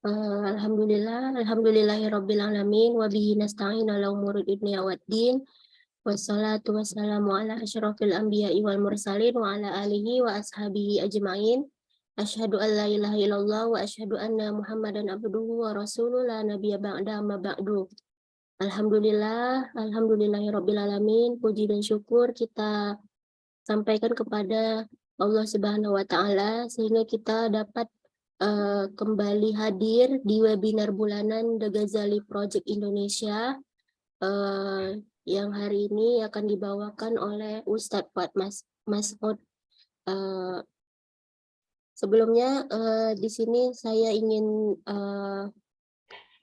Alhamdulillahirabbil alamin wa bihi nasta'in ala umuri dunya waddin. Wassalatu wassalamu ala asyrafil anbiya'i wal mursalin wa ala alihi wa ashabihi ajma'in. Asyhadu an la ilaha illallah wa asyhadu anna Muhammadan abduhu wa rasuluhu la nabiyya ba'da amma ba'du. Alhamdulillahirabbil alamin. Puji dan syukur kita sampaikan kepada Allah Subhanahu wa taala sehingga kita dapat kembali hadir di webinar bulanan The Ghazali Project Indonesia yang hari ini akan dibawakan oleh Ustadz Fuad Mas'ud. Sebelumnya di sini saya ingin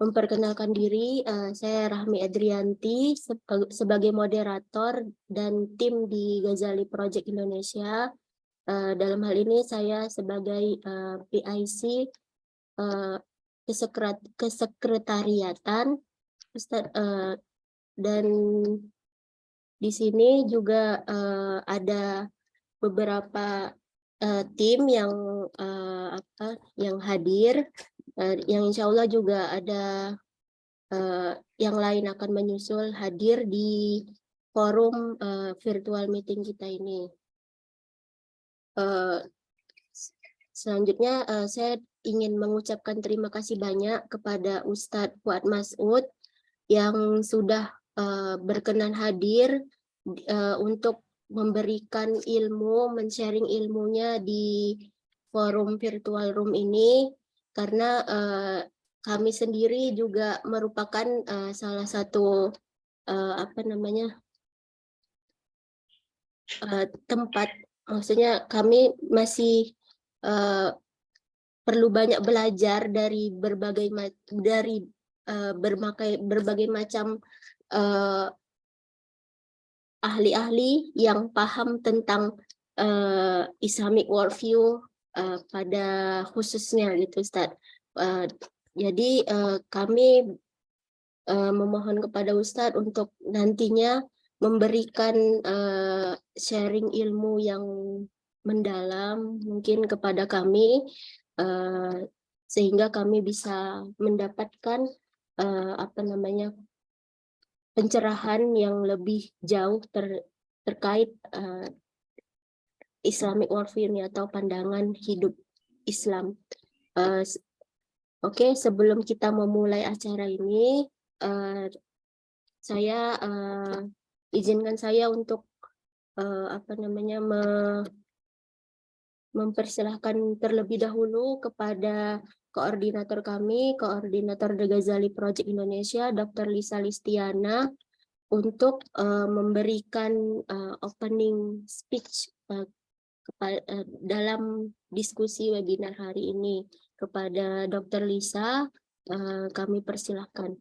memperkenalkan diri. Saya Rahmi Adrianti sebagai moderator dan tim di Ghazali Project Indonesia. Dalam hal ini saya sebagai PIC kesekretariatan dan di sini juga ada beberapa tim yang hadir, yang insya Allah juga ada yang lain akan menyusul hadir di forum virtual meeting kita ini. Selanjutnya saya ingin mengucapkan terima kasih banyak kepada Ustadz Fuad Mas'ud yang sudah berkenan hadir untuk memberikan ilmu, men-sharing ilmunya di forum virtual room ini, karena kami sendiri juga merupakan salah satu tempat, maksudnya kami masih perlu banyak belajar dari berbagai macam ahli-ahli yang paham tentang Islamic worldview pada khususnya gitu, Ustadz. Jadi kami memohon kepada Ustadz untuk nantinya memberikan sharing ilmu yang mendalam mungkin kepada kami, sehingga kami bisa mendapatkan pencerahan yang lebih jauh terkait Islamic worldview atau pandangan hidup Islam. Oke, sebelum kita memulai acara ini, izinkan saya untuk mempersilahkan terlebih dahulu kepada koordinator kami, koordinator The Ghazali Project Indonesia, Dr. Lisa Listiana, untuk memberikan opening speech dalam diskusi webinar hari ini. Kepada Dr. Lisa, kami persilahkan.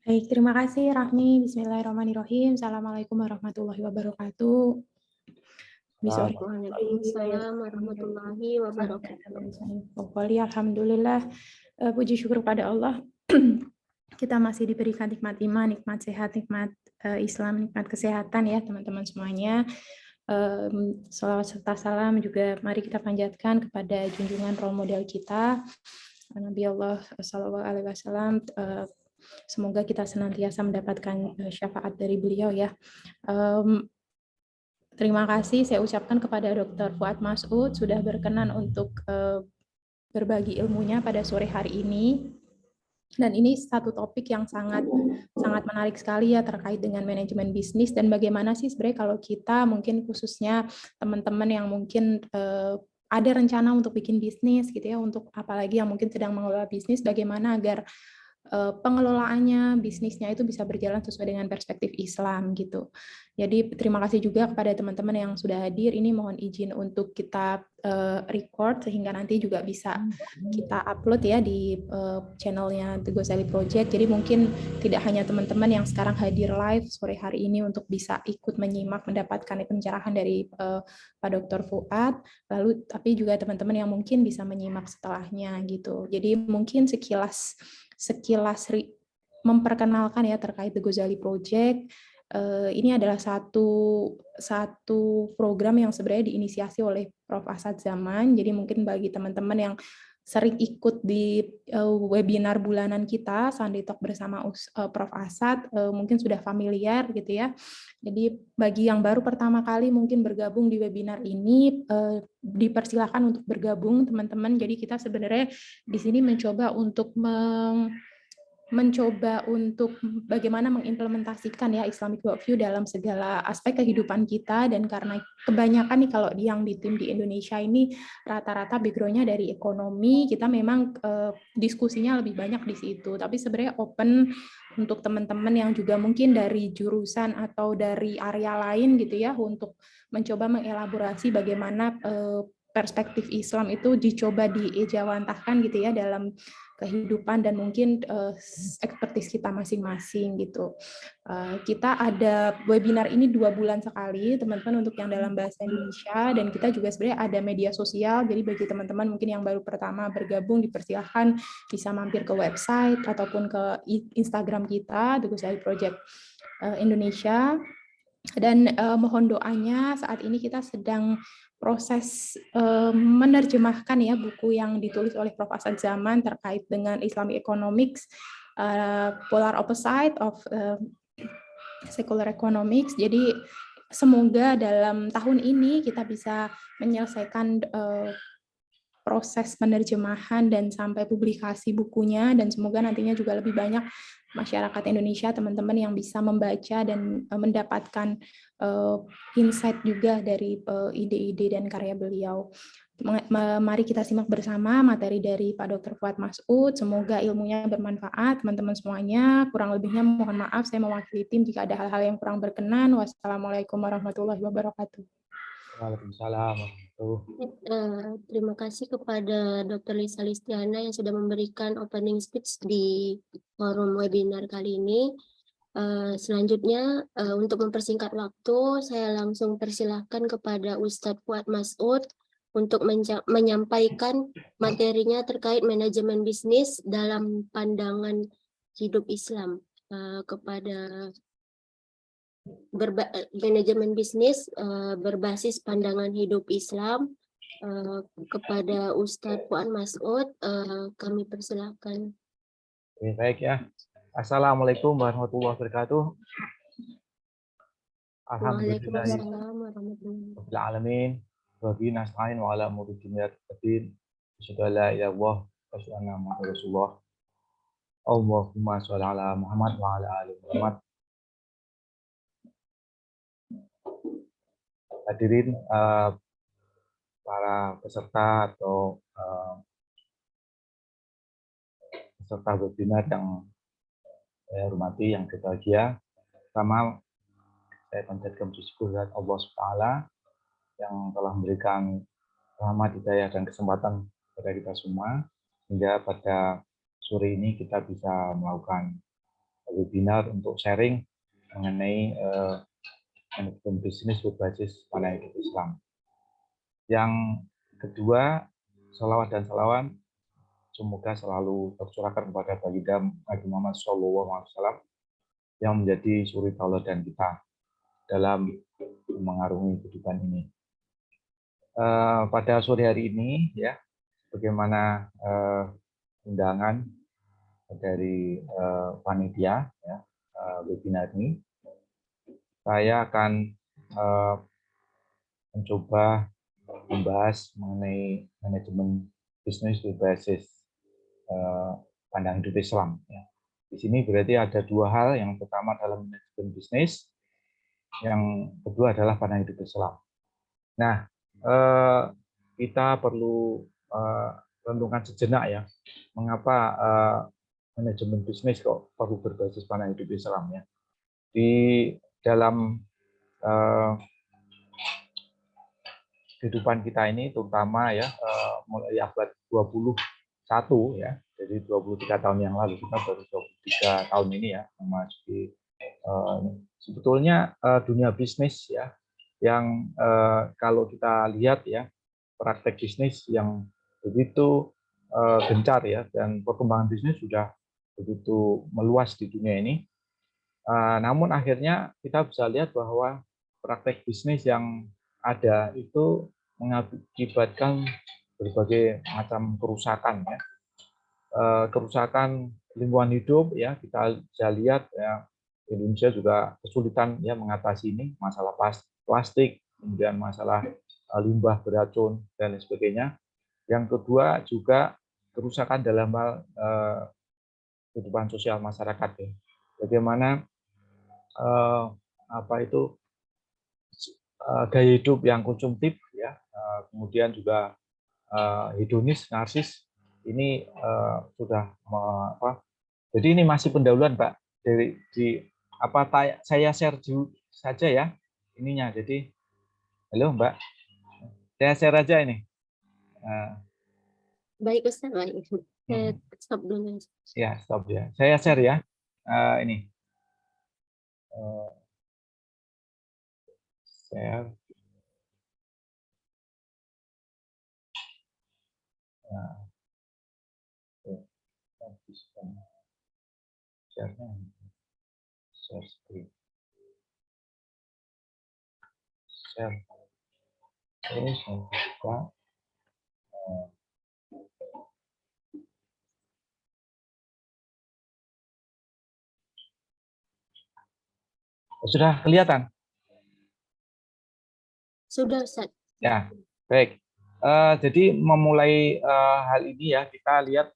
Baik, terima kasih Rahmi. Bismillahirrahmanirrahim. Assalamualaikum warahmatullahi wabarakatuh. Waalaikumsalam warahmatullahi wabarakatuh. Alhamdulillah, puji syukur pada Allah. Kita masih diberikan nikmat iman, nikmat sehat, nikmat Islam, nikmat kesehatan ya teman-teman semuanya. Salawat serta salam juga mari kita panjatkan kepada junjungan role model kita, Nabi Allah Sallallahu Alaihi Wasallam. Semoga kita senantiasa mendapatkan syafaat dari beliau ya. Terima kasih saya ucapkan kepada Dr. Fuad Mas'ud sudah berkenan untuk berbagi ilmunya pada sore hari ini. Dan ini satu topik yang sangat menarik sekali ya terkait dengan manajemen bisnis dan bagaimana sih sebenarnya kalau kita mungkin khususnya teman-teman yang mungkin ada rencana untuk bikin bisnis gitu ya, untuk apalagi yang mungkin sedang mengelola bisnis, bagaimana agar pengelolaannya, bisnisnya itu bisa berjalan sesuai dengan perspektif Islam gitu. Jadi terima kasih juga kepada teman-teman yang sudah hadir. Ini mohon izin untuk kita record sehingga nanti juga bisa kita upload ya di channelnya The Ghazali Project. Jadi mungkin tidak hanya teman-teman yang sekarang hadir live sore hari ini untuk bisa ikut menyimak, mendapatkan pencerahan dari Pak Dr. Fuad, lalu tapi juga teman-teman yang mungkin bisa menyimak setelahnya gitu. Jadi mungkin sekilas memperkenalkan ya terkait The Ghazali Project. Ini adalah satu program yang sebenarnya diinisiasi oleh Prof. Asad Zaman. Jadi mungkin bagi teman-teman yang sering ikut di webinar bulanan kita Sunday Talk bersama Prof. Asad, mungkin sudah familiar gitu ya. Jadi bagi yang baru pertama kali mungkin bergabung di webinar ini, dipersilakan untuk bergabung teman-teman. Jadi kita sebenarnya di sini mencoba untuk bagaimana mengimplementasikan ya Islamic worldview dalam segala aspek kehidupan kita, dan karena kebanyakan nih kalau yang di tim di Indonesia ini rata-rata background-nya dari ekonomi, kita memang diskusinya lebih banyak di situ, tapi sebenarnya open untuk teman-teman yang juga mungkin dari jurusan atau dari area lain gitu ya, untuk mencoba mengelaborasi bagaimana perspektif Islam itu dicoba diejawantahkan gitu ya dalam kehidupan dan mungkin ekspertis kita masing-masing gitu. Kita ada webinar ini 2 bulan sekali, teman-teman, untuk yang dalam bahasa Indonesia, dan kita juga sebenarnya ada media sosial, jadi bagi teman-teman mungkin yang baru pertama bergabung, dipersilahkan bisa mampir ke website ataupun ke Instagram kita, The Ghazali Project Indonesia. Dan mohon doanya, saat ini kita sedang proses menerjemahkan ya buku yang ditulis oleh Prof. Asad Zaman terkait dengan Islamic Economics, Polar Opposite of Secular Economics. Jadi semoga dalam tahun ini kita bisa menyelesaikan proses penerjemahan dan sampai publikasi bukunya, dan semoga nantinya juga lebih banyak masyarakat Indonesia, teman-teman yang bisa membaca dan mendapatkan insight juga dari ide-ide dan karya beliau. Mari kita simak bersama materi dari Pak Dr. Fuad Mas'ud. Semoga ilmunya bermanfaat, teman-teman semuanya. Kurang lebihnya mohon maaf, saya mewakili tim jika ada hal-hal yang kurang berkenan. Wassalamualaikum warahmatullahi wabarakatuh. Waalaikumsalam. Terima kasih kepada Dr. Lisa Listiana yang sudah memberikan opening speech di forum webinar kali ini. Selanjutnya, untuk mempersingkat waktu, saya langsung persilahkan kepada Ustadz Fuad Mas'ud untuk menyampaikan materinya terkait manajemen bisnis dalam pandangan hidup Islam. Kepada manajemen bisnis berbasis pandangan hidup Islam, kepada Ustadz Fuad Mas'ud, kami persilahkan. Baik ya. Assalamualaikum warahmatullahi wabarakatuh. Waalaikumsalam warahmatullahi wabarakatuh. Wa bihi nasta'in wa ala umuri dunya waddin. Asyhadu an la ilaha illallah wa asyhadu anna Muhammadar Rasulullah. Allahumma sholli ala Muhammad wa ala ali Muhammad. Hadirin para peserta atau peserta webinar yang saya hormati, yang berbahagia. Pertama, saya panjatkan syukur kepada Allah SWT yang telah memberikan rahmat, hidayah, dan kesempatan kepada kita semua, hingga pada sore ini kita bisa melakukan webinar untuk sharing mengenai manajemen bisnis berbasis pandangan hidup Islam. Yang kedua, salawat dan salam semoga selalu tercurahkan kepada baginda Nabi Muhammad SAW yang menjadi suri tauladan kita dalam mengarungi kehidupan ini. Pada sore hari ini, ya, bagaimana undangan dari panitia ya, webinar ini, saya akan mencoba membahas mengenai manajemen bisnis berbasis pandangan hidup Islam. Ya. Di sini berarti ada 2 hal. Yang pertama adalah manajemen bisnis, yang kedua adalah pandangan hidup Islam. Nah, kita perlu renungkan sejenak ya, mengapa manajemen bisnis kok perlu berbasis pandangan hidup Islam ya. Di dalam kehidupan kita ini, terutama ya mulai abad 21 ya, jadi 23 tahun yang lalu, kita baru 23 tahun ini ya memasuki sebetulnya dunia bisnis ya, yang kalau kita lihat ya, praktek bisnis yang begitu gencar ya, dan perkembangan bisnis sudah begitu meluas di dunia ini. Namun akhirnya kita bisa lihat bahwa praktek bisnis yang ada itu mengakibatkan berbagai macam kerusakan ya. Kerusakan lingkungan hidup ya, kita bisa lihat ya, Indonesia juga kesulitan ya mengatasi ini, masalah plastik, kemudian masalah limbah beracun dan lain sebagainya. Yang kedua juga kerusakan dalam hal kehidupan sosial masyarakat ya. Bagaimana gaya hidup yang konsumtif ya, kemudian juga hedonis, narsis ini sudah jadi ini masih pendahuluan Pak saya share dulu saja ya ininya. Jadi halo Mbak, saya share aja ini. Baik Ustaz, baik. Saya stop dulu. Ya, stop ya. Saya share ya. Ini. Share. Share screen. Share. Ini saya buka. Sudah kelihatan? Sudah Ustaz. Ya, baik. Jadi memulai hal ini ya, kita lihat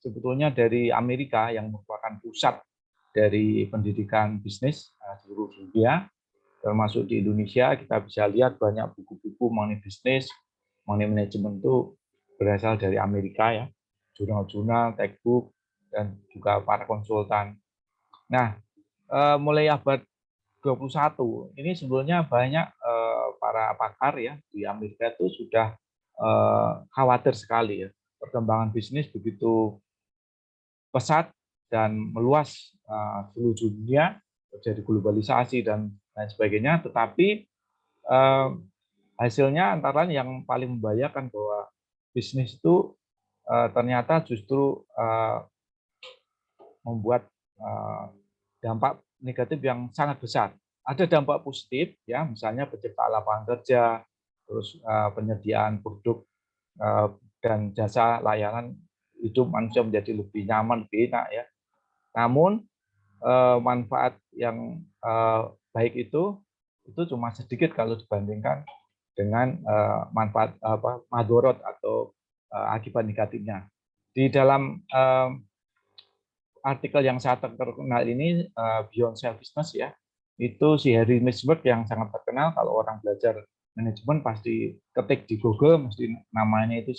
sebetulnya dari Amerika yang merupakan pusat dari pendidikan bisnis seluruh dunia, termasuk di Indonesia, kita bisa lihat banyak buku-buku mengenai bisnis, mengenai manajemen itu berasal dari Amerika ya, jurnal-jurnal, textbook, dan juga para konsultan. Nah, mulai abad 21 ini sebetulnya banyak para pakar ya di Amerika itu sudah khawatir sekali ya, perkembangan bisnis begitu pesat dan meluas seluruh dunia, terjadi globalisasi dan lain sebagainya, tetapi hasilnya antara lain yang paling membahayakan bahwa bisnis itu ternyata justru membuat dampak negatif yang sangat besar. Ada dampak positif ya, misalnya penciptaan lapangan kerja, terus penyediaan produk dan jasa layanan hidup manusia menjadi lebih nyaman, lebih enak ya. Namun manfaat yang baik itu cuma sedikit kalau dibandingkan dengan manfaat madorot atau akibat negatifnya. Di dalam artikel yang sangat terkenal ini Beyond Selfishness ya, itu si Harry Misberg yang sangat terkenal. Kalau orang belajar manajemen pasti ketik di Google, mesti namanya itu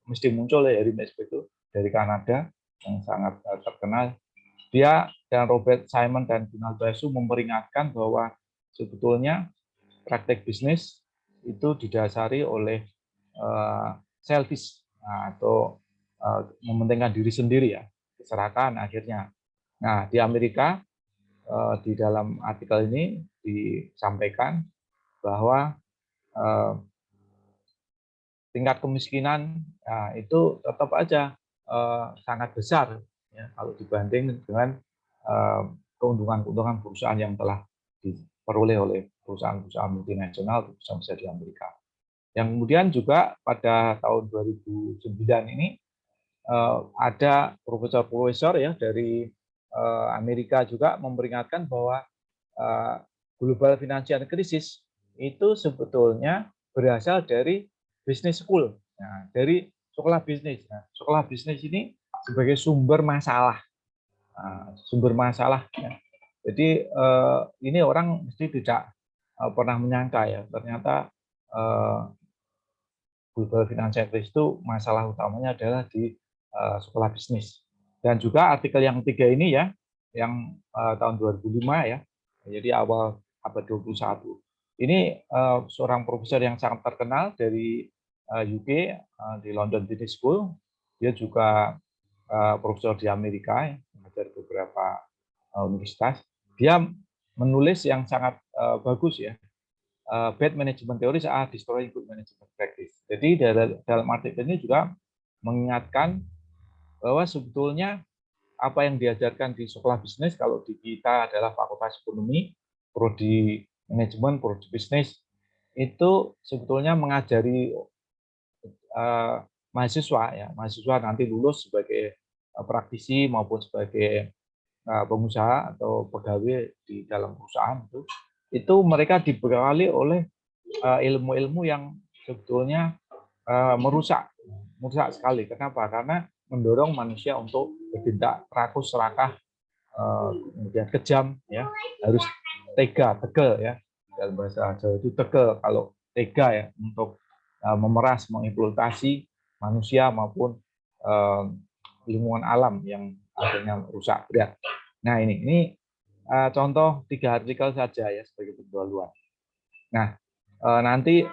mesti muncul ya, Harry Misberg itu dari Kanada yang sangat terkenal. Dia dan Robert Simon dan Donald Basu memperingatkan bahwa sebetulnya praktek bisnis itu didasari oleh selfish atau mementingkan diri sendiri ya, keserakahan akhirnya. Nah, di Amerika di dalam artikel ini disampaikan bahwa tingkat kemiskinan itu tetap aja sangat besar ya, kalau dibanding dengan keuntungan-keuntungan perusahaan yang telah diperoleh oleh perusahaan-perusahaan multinasional bisa di Amerika. Yang kemudian juga pada tahun 2009 ini ada profesor-profesor ya dari Amerika juga memperingatkan bahwa global financial crisis itu sebetulnya berasal dari business school, nah, dari sekolah bisnis. Nah, sekolah bisnis ini sebagai sumber masalah, ya. Jadi ini orang mesti tidak pernah menyangka ya, ternyata global financial crisis itu masalah utamanya adalah di sekolah bisnis. Dan juga artikel yang ketiga ini ya, yang tahun 2005 ya, jadi awal abad 21. Ini seorang profesor yang sangat terkenal dari UK, di London Business School. Dia juga profesor di Amerika, ya, mengajar beberapa universitas. Dia menulis yang sangat bagus ya, bad management theories are destroying good management practice. Jadi dalam artikel ini juga mengingatkan bahwa sebetulnya apa yang diajarkan di sekolah bisnis, kalau di kita adalah fakultas ekonomi, prodi manajemen, prodi bisnis, itu sebetulnya mengajari mahasiswa ya, mahasiswa nanti lulus sebagai praktisi maupun sebagai pengusaha atau pegawai di dalam perusahaan itu mereka dibekali oleh ilmu-ilmu yang sebetulnya merusak sekali. Kenapa? Karena mendorong manusia untuk bertindak rakus, serakah, kemudian kejam, ya, harus tega, tegel, ya, dalam bahasa Jawa itu tegel kalau tega ya untuk memeras, mengeksploitasi manusia maupun lingkungan alam yang akhirnya rusak berat. Nah ini contoh 3 artikel saja ya sebagai pendahuluan. Nah nanti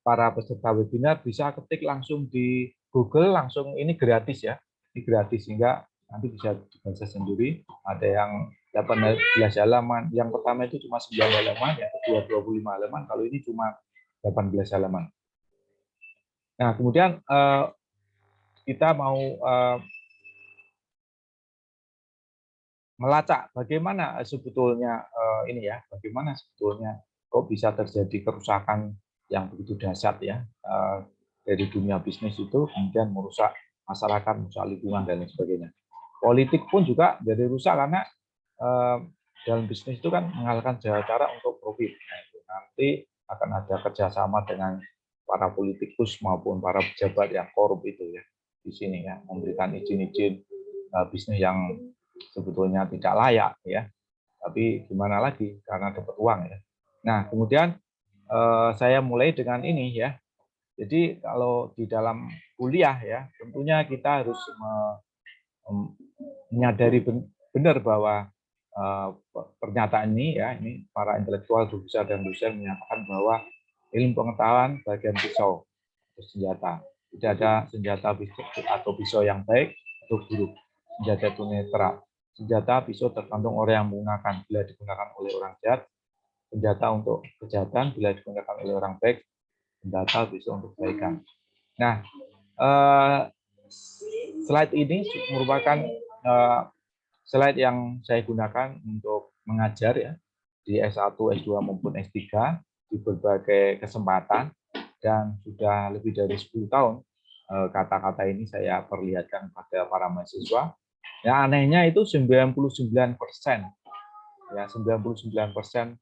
para peserta webinar bisa ketik langsung di Google, langsung ini gratis ya, ini gratis sehingga nanti bisa dibaca sendiri. Ada yang 18 halaman, yang pertama itu cuma 9 halaman, yang kedua 25 halaman, kalau ini cuma 18 halaman. Nah kemudian kita mau melacak bagaimana sebetulnya ini ya, bagaimana sebetulnya kok bisa terjadi kerusakan yang begitu dahsyat ya dari dunia bisnis itu kemudian merusak masyarakat, merusak lingkungan dan lain sebagainya. Politik pun juga jadi rusak karena dalam bisnis itu kan menghalalkan cara untuk profit. Nah, itu nanti akan ada kerjasama dengan para politikus maupun para pejabat yang korup itu ya di sini ya, memberikan izin-izin bisnis yang sebetulnya tidak layak ya, tapi gimana lagi karena dapat uang ya. Nah kemudian saya mulai dengan ini ya. Jadi kalau di dalam kuliah ya, tentunya kita harus menyadari benar bahwa pernyataan ini ya, ini para intelektual besar dan dosen menyatakan bahwa ilmu pengetahuan bagian pisau atau senjata. Tidak ada senjata atau pisau yang baik atau buruk. Senjata itu netral. Senjata pisau tergantung orang yang menggunakan. Bila digunakan oleh orang jahat, senjata untuk kejahatan. Bila digunakan oleh orang baik, senjata pisau untuk kebaikan. Nah, slide ini merupakan slide yang saya gunakan untuk mengajar ya di S1, S2 maupun S3 di berbagai kesempatan dan sudah lebih dari 10 tahun kata-kata ini saya perlihatkan pada para mahasiswa. Ya anehnya itu 99%, ya 99%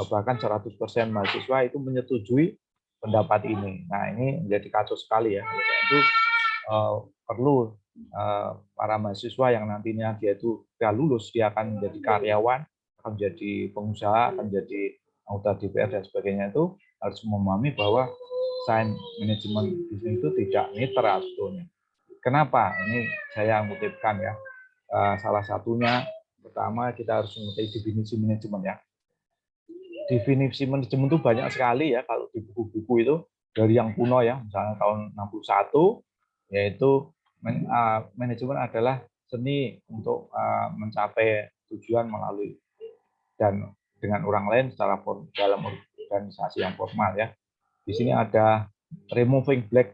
bahkan 100% mahasiswa itu menyetujui pendapat ini. Nah ini menjadi kacau sekali ya. Itu perlu para mahasiswa yang nantinya dia itu sudah lulus, dia akan menjadi karyawan, akan menjadi pengusaha, akan menjadi anggota DPR dan sebagainya itu harus memahami bahwa sains manajemen bisnis itu tidak netral sebetulnya. Kenapa? Ini saya mengutipkan ya. Salah satunya pertama kita harus mengerti definisi manajemen ya. Definisi manajemen itu banyak sekali ya kalau di buku-buku itu dari yang kuno ya, misalnya tahun 61 yaitu manajemen adalah seni untuk mencapai tujuan melalui dan dengan orang lain secara dalam organisasi yang formal ya. Di sini ada removing black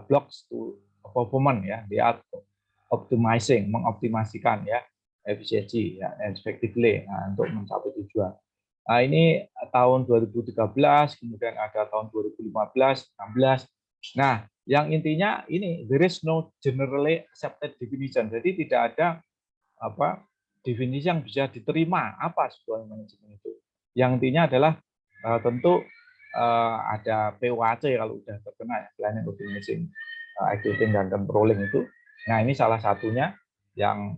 blocks to performance ya, the art optimizing, mengoptimasikan ya efisiensi ya, effectively untuk mencapai tujuan. Nah, ini tahun 2013, kemudian ada tahun 2015, 16. Nah, yang intinya ini there is no generally accepted definition. Jadi tidak ada definisi yang bisa diterima apa sebuah manajemen itu. Yang intinya adalah tentu ada POAC kalau sudah terkena ya, planning, optimizing, executing dan controlling itu. Nah, ini salah satunya yang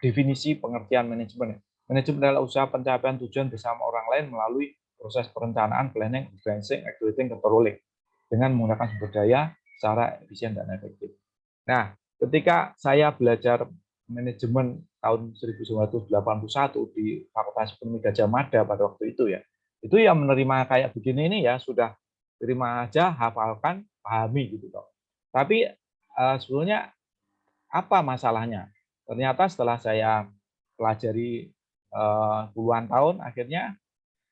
definisi pengertian manajemen. Manajemen adalah usaha pencapaian tujuan bersama orang lain melalui proses perencanaan, planning, organizing, executing, controlling dengan menggunakan sumber daya secara efisien dan efektif. Nah, ketika saya belajar manajemen tahun 1981 di Fakultas Ekonomi Gadjah Mada pada waktu itu ya, itu yang menerima kayak begini ini ya sudah terima aja, hafalkan, pahami gitu toh. Tapi sebetulnya apa masalahnya? Ternyata setelah saya pelajari puluhan tahun, akhirnya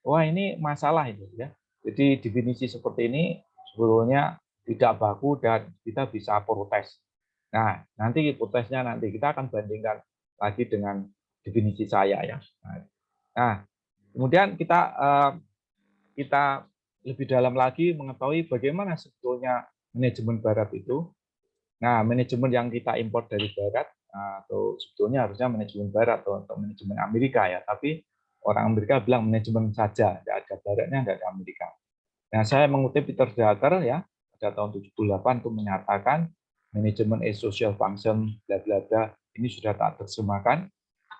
wah ini masalah itu ya. Jadi definisi seperti ini sebetulnya tidak baku dan kita bisa protes. Nah, nanti protesnya nanti kita akan bandingkan lagi dengan definisi saya ya. Nah, kemudian kita lebih dalam lagi mengetahui bagaimana sebetulnya manajemen Barat itu. Nah, manajemen yang kita import dari Barat, atau sebetulnya harusnya manajemen Barat atau manajemen Amerika ya, tapi orang Amerika bilang manajemen saja, nggak ada Baratnya, nggak ada Amerika. Nah, saya mengutip Peter Drucker ya, pada tahun 78 itu menyatakan manajemen is social function, bla bla bla, ini sudah tak terjemahkan.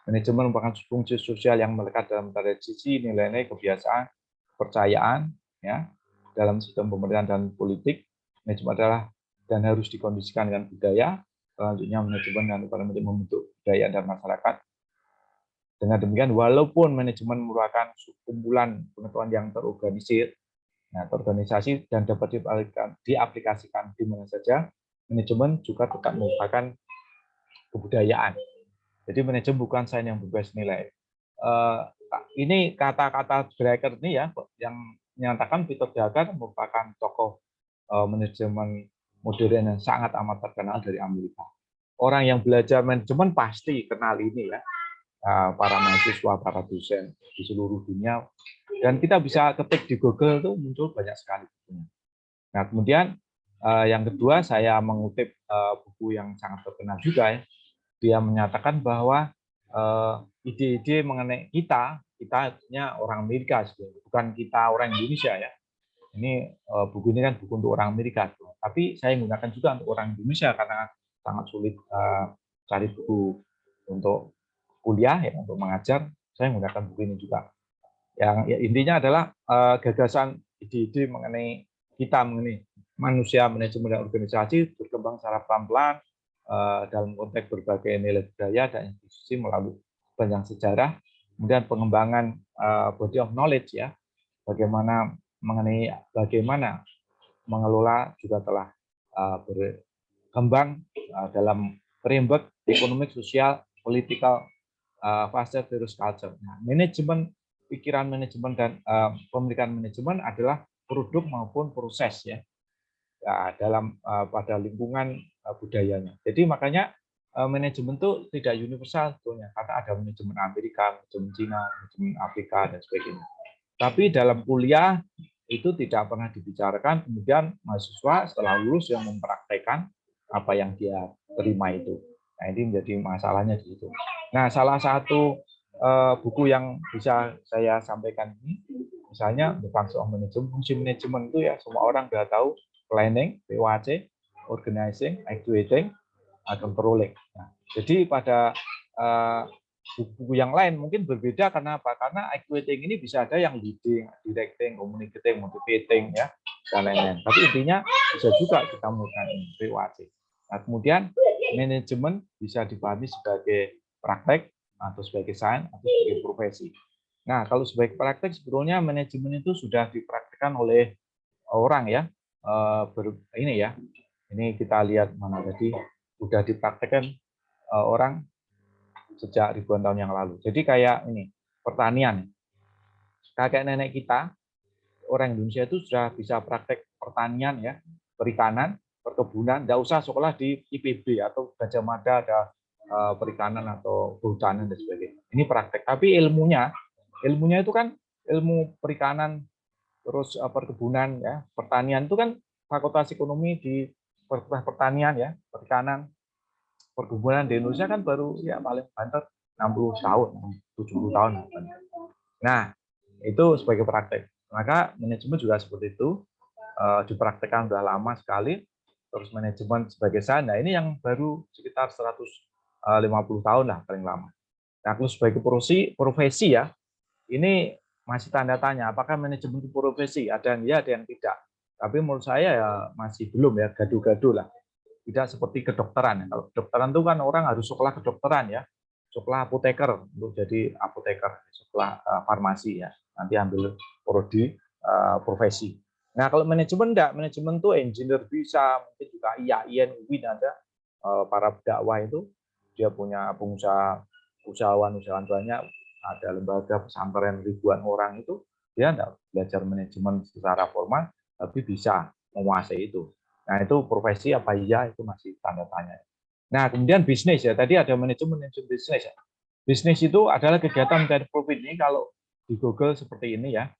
Manajemen merupakan fungsi sosial yang melekat dalam tradisi, nilai-nilai, kebiasaan, kepercayaan, ya, dalam sistem pemerintahan dan politik. Manajemen adalah dan harus dikondisikan dengan budaya. Selanjutnya manajemen dan upaya membentuk budaya dan masyarakat. Dengan demikian, walaupun manajemen merupakan kumpulan pengetahuan yang terorganisir, terorganisasi dan dapat diaplikasikan di mana saja, manajemen juga tetap merupakan kebudayaan. Jadi manajemen bukan sains yang berbasis nilai. Ini kata-kata Drucker ini ya, yang menyatakan Peter Drucker merupakan tokoh manajemen modern yang sangat amat terkenal dari Amerika. Orang yang belajar manajemen pasti kenal ini ya, para mahasiswa, para dosen di seluruh dunia. Dan kita bisa ketik di Google tuh muncul banyak sekali bukunya. Nah, kemudian yang kedua saya mengutip buku yang sangat terkenal juga ya. Dia menyatakan bahwa ide-ide mengenai kita artinya orang Amerika sebenarnya, bukan kita orang Indonesia ya. Ini buku ini kan buku untuk orang Amerika, tapi saya gunakan juga untuk orang Indonesia karena sangat sulit cari buku untuk kuliah ya, untuk mengajar. Saya menggunakan buku ini juga. Yang ya, intinya adalah gagasan ide-ide mengenai kita, mengenai manusia, manajemen dan organisasi berkembang secara pelan-pelan dalam konteks berbagai nilai budaya dan institusi melalui sepanjang sejarah, kemudian pengembangan body of knowledge ya, bagaimana mengelola juga telah berkembang dalam framework ekonomi, sosial, political, fase virus culture. Nah, manajemen, pikiran manajemen dan pemilikan manajemen adalah produk maupun proses ya, dalam pada lingkungan budayanya. Jadi makanya manajemen itu tidak universal sebetulnya, karena ada manajemen Amerika, manajemen Cina, manajemen Afrika dan sebagainya. Tapi dalam kuliah itu tidak pernah dibicarakan, kemudian mahasiswa setelah lulus yang mempraktekkan apa yang dia terima itu. Nah, ini menjadi masalahnya di situ. Nah, salah satu buku yang bisa saya sampaikan ini, misalnya The Function of Management, fungsi manajemen itu ya semua orang sudah tahu, planning, POAC, organizing, actuating, controlling. Nah, jadi pada buku yang lain mungkin berbeda karena apa? Karena actuating ini bisa ada yang leading, directing, communicating, motivating ya dan lain-lain. Tapi intinya bisa juga kita menggunakan POAC. Nah, kemudian manajemen bisa dipahami sebagai praktek atau sebagai sains atau sebagai profesi. Nah, kalau sebagai praktek sebetulnya manajemen itu sudah dipraktikkan oleh orang ya. Ini ya. Ini kita lihat mana tadi sudah dipraktikkan orang sejak ribuan tahun yang lalu. Jadi kayak ini, pertanian. Kakek nenek kita, orang Indonesia itu sudah bisa praktek pertanian ya, perikanan, perkebunan, tidak usah sekolah di IPB atau Gajah Mada ada perikanan atau kehutanan dan sebagainya. Ini praktek. Tapi ilmunya itu kan ilmu perikanan, terus perkebunan ya, pertanian itu kan fakultas ekonomi di fakultas pertanian ya, perikanan, perkebunan di Indonesia kan baru ya paling banter 60 tahun, 70 tahun. Nah, itu sebagai praktek. Maka manajemen juga seperti itu, dipraktekkan sudah lama sekali. Terus manajemen sebagai sains, nah ini yang baru sekitar 150 tahun lah paling lama. Nah, kalau sebagai profesi ya, ini masih tanda tanya, apakah manajemen itu profesi? Ada yang ya, ada yang tidak. Tapi menurut saya ya masih belum ya, gaduh-gaduh lah. Tidak seperti kedokteran. Kalau kedokteran itu kan orang harus sekolah kedokteran ya, sekolah apoteker untuk jadi apoteker, sekolah farmasi ya, nanti ambil prodi profesi. Nah, kalau manajemen enggak, manajemen itu engineer bisa, mungkin juga IAIN, UIN ada, para dakwah itu dia punya usahawan banyak, ada lembaga pesantren ribuan orang itu, dia enggak belajar manajemen secara formal, tapi bisa menguasai itu. Nah, itu profesi apa iya, itu masih tanda tanya. Nah, kemudian bisnis ya, tadi ada manajemen bisnis ya. Bisnis itu adalah kegiatan mencari profit. Ini kalau di Google seperti ini ya,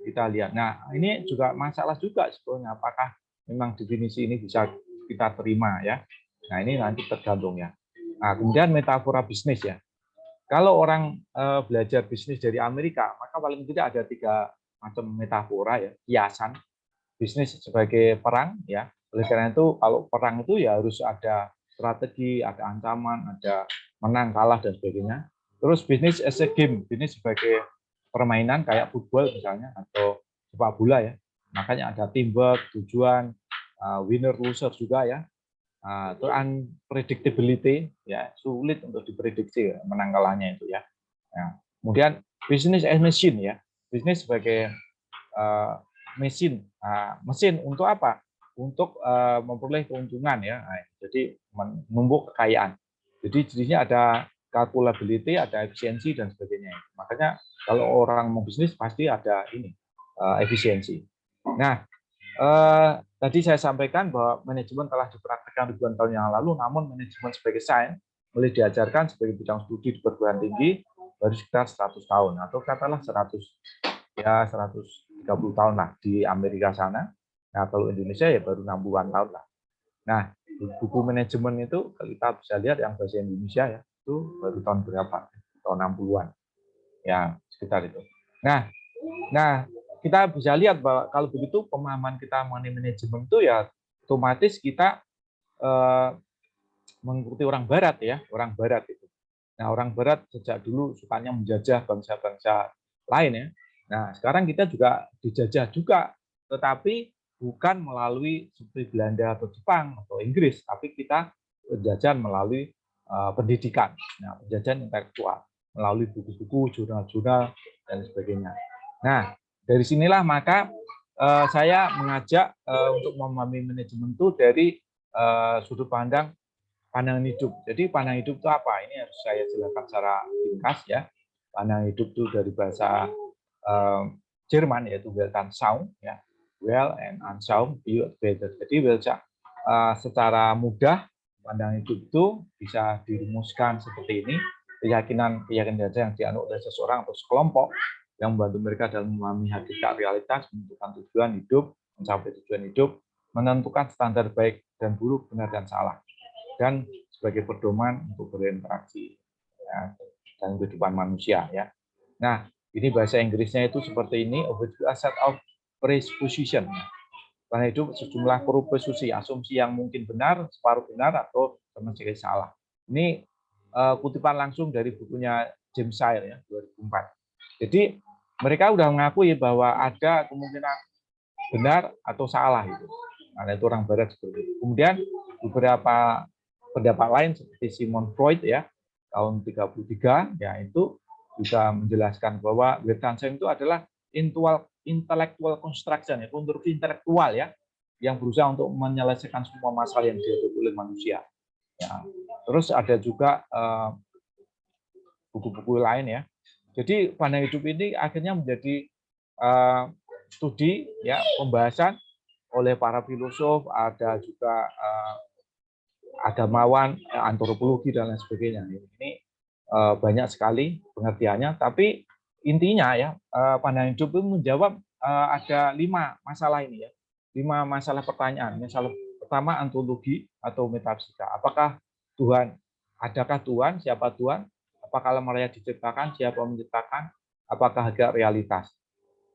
kita lihat. Nah, ini juga masalah juga sebetulnya, apakah memang definisi ini bisa kita terima ya. Nah, ini nanti tergantung ya. Nah, kemudian metafora bisnis ya. Kalau orang belajar bisnis dari Amerika, maka paling tidak ada 3 macam metafora ya, kiasan. Bisnis sebagai perang ya. Oleh karena itu kalau perang itu ya harus ada strategi, ada ancaman, ada menang kalah dan sebagainya. Terus bisnis as a game, bisnis sebagai permainan kayak football misalnya atau sepak bola ya. Makanya ada teamwork, tujuan, winner loser juga ya. Itu unpredictability ya, sulit untuk diprediksi ya, menang kalahnya itu ya. Nah, kemudian bisnis as machine ya. Bisnis sebagai mesin. Mesin untuk apa? Untuk memperoleh keuntungan ya. Nah, jadi menumbuk kekayaan. Jadi jenisnya ada calculability, ada efisiensi dan sebagainya. Makanya kalau orang mau bisnis pasti ada ini efisiensi. Nah, tadi saya sampaikan bahwa manajemen telah dipraktikkan ribuan tahun yang lalu, namun manajemen sebagai sains mulai diajarkan sebagai bidang studi di perguruan tinggi baru sekitar 100 tahun atau katakanlah 130 tahun lah di Amerika sana. Nah, kalau Indonesia ya baru 60-an tahun lah. Nah, buku manajemen itu kita bisa lihat yang bahasa Indonesia ya, itu baru tahun berapa? Tahun 60-an. Ya, sekitar itu. Nah, kita bisa lihat bahwa kalau begitu pemahaman kita mengenai manajemen itu ya otomatis kita mengikuti orang Barat ya, orang Barat itu. Nah, orang Barat sejak dulu sukanya menjajah bangsa-bangsa lain ya. Nah, sekarang kita juga dijajah juga, tetapi bukan melalui seperti Belanda atau Jepang atau Inggris, tapi kita penjajahan melalui pendidikan. Nah, penjajahan intelektual melalui buku-buku, jurnal-jurnal dan sebagainya. Nah, dari sinilah maka saya mengajak untuk memahami manajemen itu dari sudut pandangan hidup. Jadi pandangan hidup itu apa? Ini harus saya jelaskan secara ringkas ya. Pandangan hidup itu dari bahasa Jerman yaitu Weltanschauung ya. Well and Anschauung, better. Jadi secara mudah pandangan hidup itu bisa dirumuskan seperti ini. Keyakinan yang dianut oleh seseorang atau sekelompok yang membantu mereka dalam memahami hakikat realitas, menentukan tujuan hidup, mencapai tujuan hidup, menentukan standar baik dan buruk, benar dan salah, dan sebagai pedoman untuk berinteraksi ya, dan kehidupan manusia ya. Nah, ini bahasa Inggrisnya itu seperti ini, a set of presupposition. Karena itu sejumlah presuppose, asumsi yang mungkin benar, separuh benar atau sama sekali salah. Ini kutipan langsung dari bukunya James Sire ya 2004. Jadi mereka sudah mengakui bahwa ada kemungkinan benar atau salah itu. Nah, itu orang Barat seperti itu. Kemudian beberapa pendapat lain seperti Sigmund Freud ya tahun 33 ya itu juga menjelaskan bahwa Weltanschauung itu adalah intellectual construction ya, konstruksi intelektual ya yang berusaha untuk menyelesaikan semua masalah yang dihadapi oleh manusia. Ya. Terus ada juga buku-buku lain ya. Jadi pandangan hidup ini akhirnya menjadi studi ya pembahasan oleh para filosof, ada juga agamawan, antropologi dan lain sebagainya. Ini banyak sekali pengertiannya, tapi intinya ya pandangan hidup itu menjawab ada 5 masalah ini ya, 5 masalah pertanyaan. Masalah pertama ontologi atau metafisika. Apakah Tuhan? Adakah Tuhan? Siapa Tuhan? Apakah alam raya diciptakan? Siapa menciptakan? Apakah ada realitas?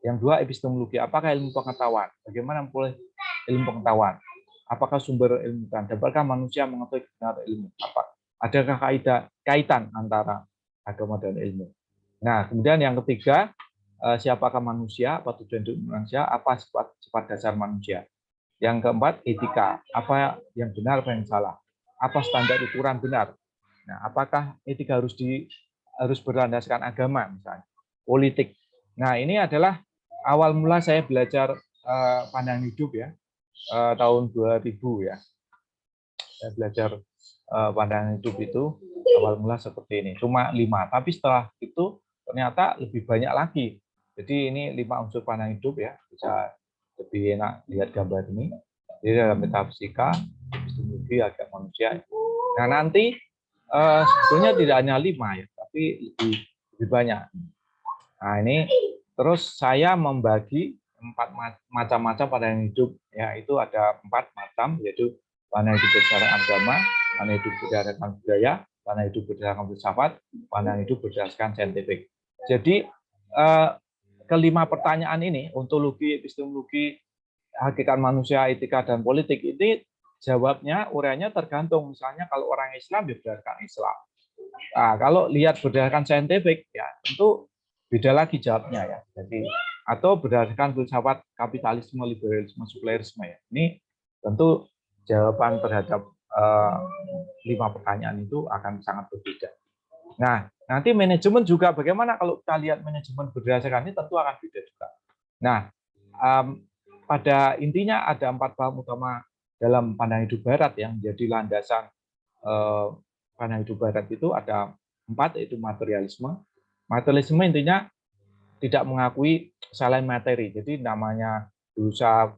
Yang 2 epistemologi. Apakah ilmu pengetahuan? Bagaimana memperoleh ilmu pengetahuan? Apakah sumber ilmu kan? Apakah manusia mengetahui kebenaran ilmu? Adakah kaitan antara agama dan ilmu? Nah, kemudian yang ketiga, siapakah manusia? Apa tujuan hidup manusia? Apa sifat dasar manusia? Yang keempat, etika. Apa yang benar, apa yang salah? Apa standar ukuran benar? Nah, apakah etika harus berlandaskan agama misalnya? Politik. Nah, ini adalah awal mula saya belajar pandangan hidup ya. Tahun 2000 ya. Saya belajar pandangan hidup itu awal mula seperti ini. Cuma 5, tapi setelah itu ternyata lebih banyak lagi. Jadi ini 5 unsur pandangan hidup ya. Bisa lebih enak lihat gambar ini. Jadi ada metafisika, epistemologi, agama manusia. Nah, nanti sebetulnya tidak hanya 5 ya, tapi lebih banyak. Nah, ini Terus saya membagi 4 macam-macam pandangan hidup, ya itu ada 4 macam, yaitu pandangan hidup berdasarkan agama, pandangan hidup berdasarkan budaya, pandangan hidup berdasarkan filsafat, pandangan hidup berdasarkan saintifik. Jadi kelima pertanyaan ini, ontologi, epistemologi, hakikat manusia, etika, dan politik, ini jawabnya, uraiannya tergantung. Misalnya kalau orang Islam, ya berdasarkan Islam. Nah, kalau lihat berdasarkan saintifik, ya tentu beda lagi jawabnya ya. Jadi atau berdasarkan filsafat kapitalisme, liberalisme, sekularisme ya. Ini tentu jawaban terhadap 5 pertanyaan itu akan sangat berbeda. Nah, nanti manajemen juga bagaimana kalau kita lihat manajemen berdasarkan ini tentu akan beda juga. Nah, pada intinya ada 4 paham utama dalam pandangan hidup Barat yang menjadi landasan pandangan hidup Barat itu ada 4, yaitu materialisme. Materialisme intinya tidak mengakui selain materi. Jadi namanya dosa,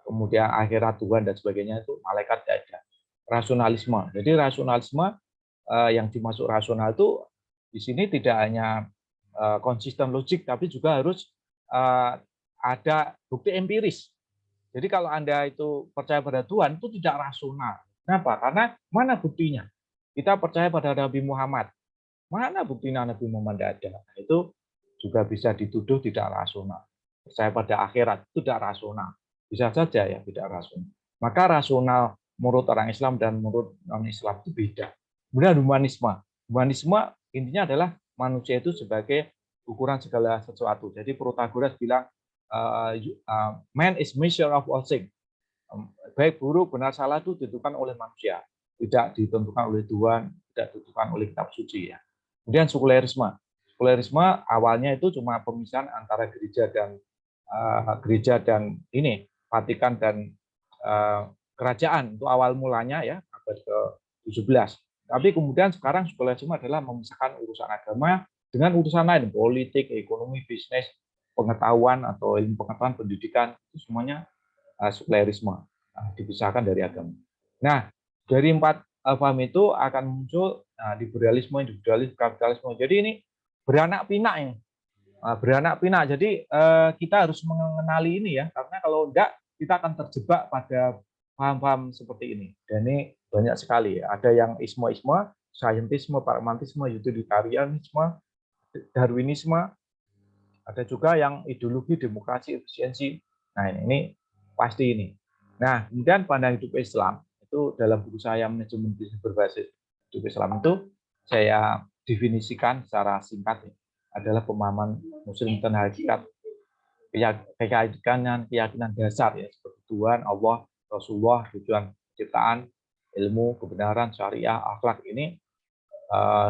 kemudian akhirat, Tuhan dan sebagainya itu malaikat tidak ada. Rasionalisme. Jadi rasionalisme yang dimaksud rasional itu di sini tidak hanya konsisten logik, tapi juga harus ada bukti empiris. Jadi kalau Anda itu percaya pada Tuhan itu tidak rasional. Kenapa? Karena mana buktinya? Kita percaya pada Nabi Muhammad. Mana buktinya Nabi Muhammad tidak ada? Nah, itu juga bisa dituduh tidak rasional. Percaya pada akhirat itu tidak rasional. Bisa saja ya tidak rasional. Maka rasional menurut orang Islam dan menurut non-Islam itu beda. Kemudian humanisme. Humanisme intinya adalah manusia itu sebagai ukuran segala sesuatu. Jadi Protagoras bilang, man is measure of all things. Baik buruk, benar salah itu ditentukan oleh manusia. Tidak ditentukan oleh Tuhan, tidak ditentukan oleh kitab suci ya. Kemudian sekularisme. Sekularisme awalnya itu cuma pemisahan antara gereja dan ini Vatikan dan kerajaan, itu awal mulanya ya abad ke-17. Tapi kemudian sekarang sekularisme adalah memisahkan urusan agama dengan urusan lain, politik, ekonomi, bisnis, pengetahuan atau ilmu pengetahuan, pendidikan, itu semuanya sekularisme, dipisahkan dari agama. Nah, dari 4 paham itu akan muncul liberalisme, individualisme, kapitalisme. Jadi ini beranak pinak ini. Beranak pinak. Jadi kita harus mengenali ini ya, karena kalau enggak kita akan terjebak pada paham-paham seperti ini. Dan ini banyak sekali. Ada yang isme-isme, saintisme, pragmatisme, utilitarianisme, darwinisme. Ada juga yang ideologi, demokrasi, efisiensi. Nah ini pasti ini. Nah kemudian pandangan hidup Islam itu dalam buku saya manajemen bisnis berbasis hidup Islam itu saya definisikan secara singkat ya, adalah pemahaman Muslim tentang hakikat, keyakinan dasar ya seperti Tuhan, Allah, Rasulullah, tujuan ciptaan, ilmu, kebenaran, syariah, akhlak. Ini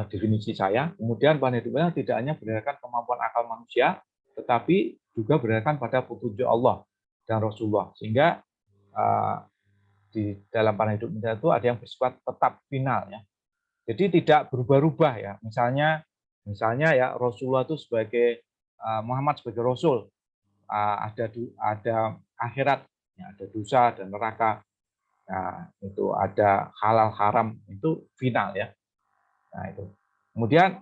definisi saya. Kemudian pandangan hidup Islam tidak hanya berdasarkan kemampuan akal manusia, tetapi juga berdasarkan pada petunjuk Allah dan Rasulullah. Sehingga di dalam pandangan hidup Islam itu ada yang bersifat tetap final ya. Jadi tidak berubah-ubah ya. Misalnya ya Rasulullah itu sebagai Muhammad sebagai Rasul, ada akhirat, ya, ada dosa dan neraka. Nah, itu ada halal haram, itu final ya. Nah, itu. Kemudian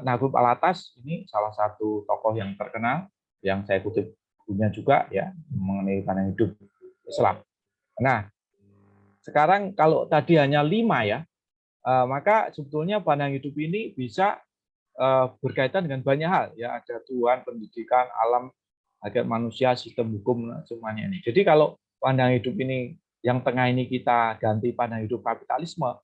Nagub Alatas ini salah satu tokoh yang terkenal yang saya kutip bukunya juga ya mengenai pandangan hidup Islam. Nah, sekarang kalau tadi hanya 5 ya, maka sebetulnya pandangan hidup ini bisa berkaitan dengan banyak hal ya, ada Tuhan, pendidikan, alam, hakikat manusia, sistem hukum, semuanya ini. Jadi kalau pandangan hidup ini yang tengah ini kita ganti pandangan hidup kapitalisme,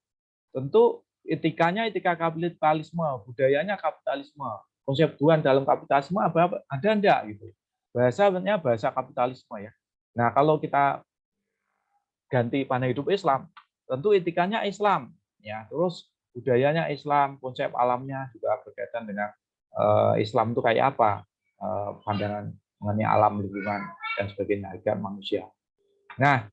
tentu etikanya etika kapitalisme, budayanya kapitalisme, konsep Tuhan dalam kapitalisme ada enggak gitu. Bahasanya bahasa kapitalisme ya. Nah, kalau kita ganti pandangan hidup Islam, tentu etikanya Islam ya. Terus budayanya Islam, konsep alamnya juga berkaitan dengan Islam itu kayak apa, pandangan mengenai alam, lingkungan dan sebagainya, hakikat manusia. Nah,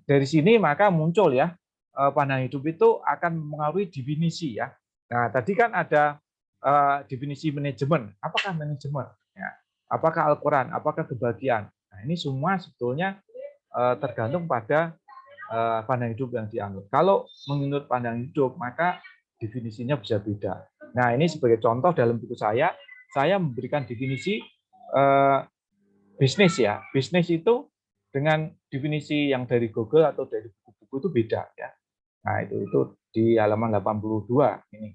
dari sini maka muncul ya pandangan hidup itu akan mengaruhi definisi ya. Nah, tadi kan ada definisi manajemen. Apakah manajemen? Ya. Apakah Al-Quran? Apakah kebahagiaan? Nah, ini semua sebetulnya tergantung pada pandangan hidup yang dianut. Kalau menurut pandangan hidup, maka definisinya bisa beda. Nah, ini sebagai contoh dalam buku saya saya memberikan definisi bisnis ya. Bisnis itu dengan definisi yang dari Google atau dari buku-buku itu beda ya. Nah, itu di halaman 82 ini.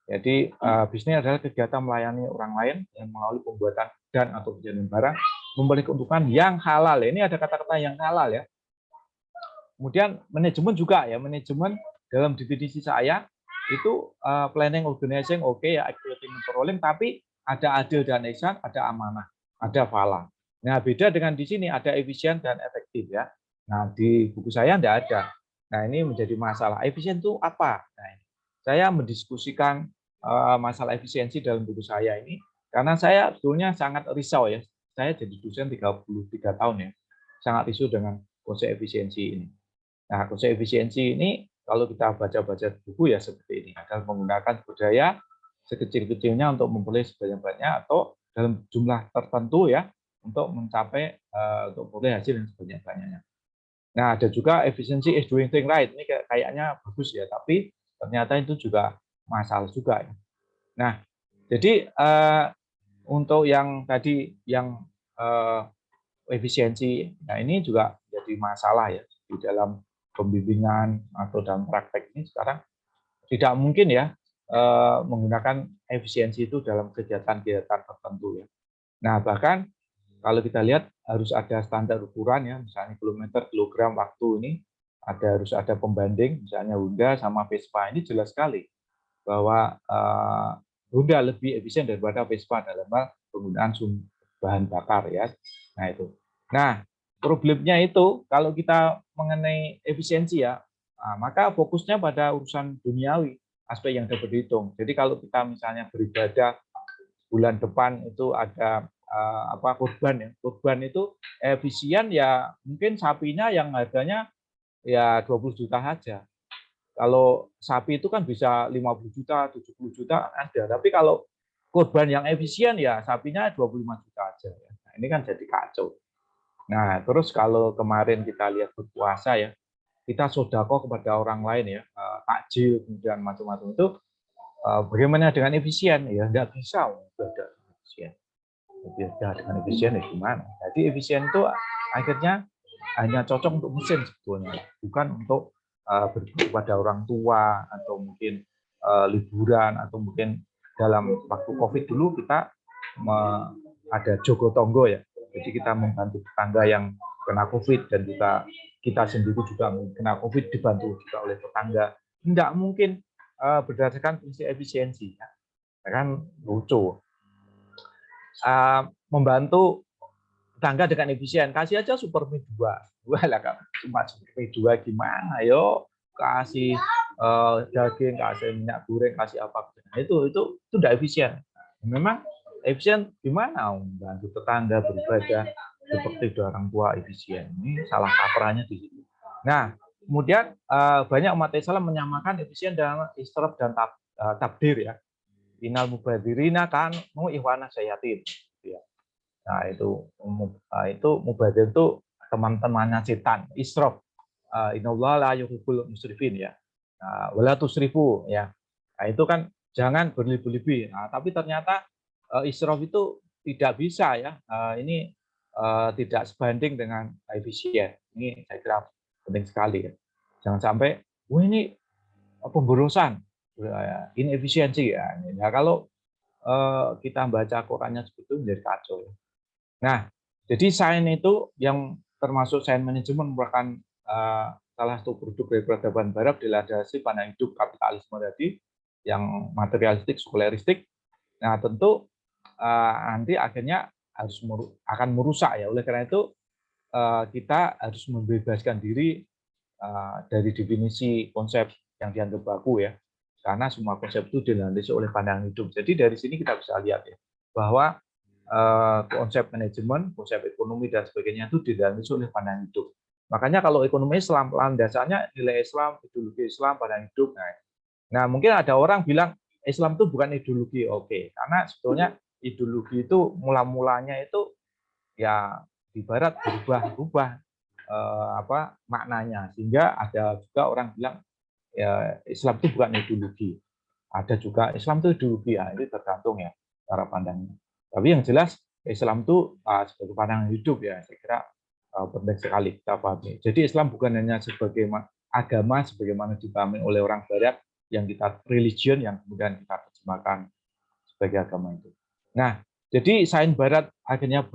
Jadi bisnis adalah kegiatan melayani orang lain yang melalui pembuatan dan atau penjualan barang memberi keuntungan yang halal. Ini ada kata-kata yang halal ya. Kemudian manajemen juga ya, manajemen dalam definisi saya itu planning, organizing, oke ya, executing, controlling, tapi ada adil dan ihsan, ada amanah, ada falah. Nah, beda dengan di sini ada efisien dan efektif ya. Nah, di buku saya enggak ada. Nah, ini menjadi masalah. Efisien itu apa? Nah, saya mendiskusikan masalah efisiensi dalam buku saya ini karena saya sebetulnya sangat risau ya. Saya jadi dosen 33 tahun ya. Sangat risau dengan konsep efisiensi ini. Nah, konsep efisiensi ini kalau kita baca-baca buku ya seperti ini, adalah menggunakan budaya sekecil-kecilnya untuk memperoleh sebanyak-banyaknya atau dalam jumlah tertentu ya untuk mencapai untuk memperoleh hasil yang sebanyak-banyaknya. Nah, ada juga efisiensi is doing thing right. Ini kayaknya bagus ya, tapi ternyata itu juga masalah juga ya. Nah, jadi untuk yang tadi yang efisiensi, nah ini juga jadi masalah ya di dalam pembimbingan atau dalam praktek ini sekarang tidak mungkin ya menggunakan efisiensi itu dalam kegiatan-kegiatan tertentu ya. Nah, bahkan kalau kita lihat harus ada standar ukuran ya, misalnya kilometer, kilogram, waktu ini harus ada pembanding, misalnya Honda sama Vespa ini jelas sekali bahwa Honda lebih efisien daripada Vespa dalam hal penggunaan bahan bakar ya. Nah itu. Nah, problemnya itu kalau kita mengenai efisiensi ya, maka fokusnya pada urusan duniawi, aspek yang dapat dihitung. Jadi kalau kita misalnya beribadah bulan depan itu ada kurban ya. Kurban itu efisien ya mungkin sapinya yang harganya ya 20 juta saja. Kalau sapi itu kan bisa 50 juta, 70 juta ada. Tapi kalau kurban yang efisien ya sapinya 25 juta aja. Nah, ini kan jadi kacau. Nah, terus kalau kemarin kita lihat berpuasa ya, kita sodako kepada orang lain ya, takjil kemudian macam-macam itu, bagaimana dengan efisien? Ya nggak bisa ibadah efisien. Ibadah dengan efisien ya gimana? Jadi efisien itu akhirnya hanya cocok untuk mesin sebetulnya, bukan untuk kepada orang tua atau mungkin liburan atau mungkin dalam waktu COVID dulu kita ada jogo tonggo ya. Jadi kita membantu tetangga yang kena COVID dan juga kita sendiri juga kena COVID dibantu juga oleh tetangga. Tidak mungkin berdasarkan prinsip efisiensi. Ya. Kan lucu. Membantu tetangga dengan efisien, kasih aja Supermi 2 lah kan, cuma Supermi 2 gimana, yo kasih daging, kasih minyak goreng, kasih apa, nah, itu tidak efisien. Memang efisien gimana membantu tetangga beribadah seperti orang tua efisien, ini salah kaprahnya di situ. Nah, kemudian banyak umat Islam menyamakan efisien dengan israf dan tabdir ya. Innal mubadirina kan mau ikhwana sayatin. Ya. Nah, itu mubadir itu teman-temannya setan, israf. Innallaha la yuhibbul musrifin ya. Wala tusrifu ya. Nah, itu kan jangan berlebih-lebih. Nah, tapi ternyata israf itu tidak bisa ya. Ini tidak sebanding dengan efisien. Ini saya kira penting sekali ya. Jangan sampai ini pemborosan, inefisiensi ya. Nah, kalau kita baca Qurannya seperti itu menjadi kacau. Nah, jadi sains itu yang termasuk sains manajemen merupakan salah satu produk dari peradaban Barat dilandasi pandang hidup kapitalisme tadi yang materialistik, sekuleristik. Nah, tentu nanti akhirnya akan merusak ya. Oleh karena itu kita harus membebaskan diri dari definisi konsep yang dianggap baku ya. Karena semua konsep itu dilandasi oleh pandangan hidup. Jadi dari sini kita bisa lihat ya bahwa konsep manajemen, konsep ekonomi dan sebagainya itu dilandasi oleh pandangan hidup. Makanya kalau ekonomi Islam landasannya nilai Islam, ideologi Islam, pandangan hidup. Nah, mungkin ada orang bilang Islam itu bukan ideologi, oke, karena sebetulnya ideologi itu mula-mulanya itu ya di Barat berubah maknanya, sehingga ada juga orang bilang ya Islam itu bukan ideologi. Ada juga Islam itu ideologi ya, itu tergantung ya. cara pandangnya. Tapi yang jelas Islam itu sebagai pandangan hidup ya, saya kira penting sekali kita pahami. Jadi Islam bukan hanya sebagai agama sebagaimana dipahami oleh orang Barat yang kita religion yang kemudian kita terjemahkan sebagai agama itu. Nah, jadi sains Barat akhirnya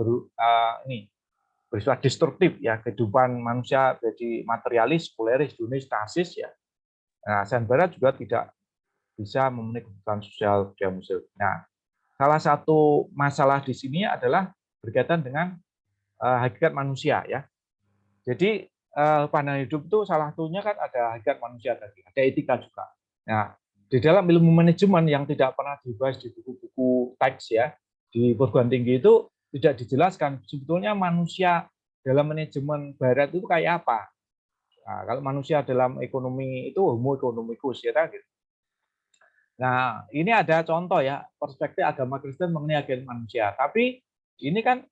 bersifat destruktif ya, kehidupan manusia jadi materialis, polaris, hedonis, stasis ya. Nah, sains Barat juga tidak bisa memenuhi kebutuhan sosial budaya Muslim. Nah, salah satu masalah di sini adalah berkaitan dengan hakikat manusia ya. Jadi pandangan hidup itu salah satunya kan ada hakikat manusia tadi, ada etika juga. Nah, di dalam ilmu manajemen yang tidak pernah dibahas di buku-buku teks ya, di perguruan tinggi itu tidak dijelaskan sebetulnya manusia dalam manajemen Barat itu kayak apa. Nah, kalau manusia dalam ekonomi itu homo economicus ya gitu. Nah, ini ada contoh ya, perspektif agama Kristen mengenai hak manusia. Tapi ini kan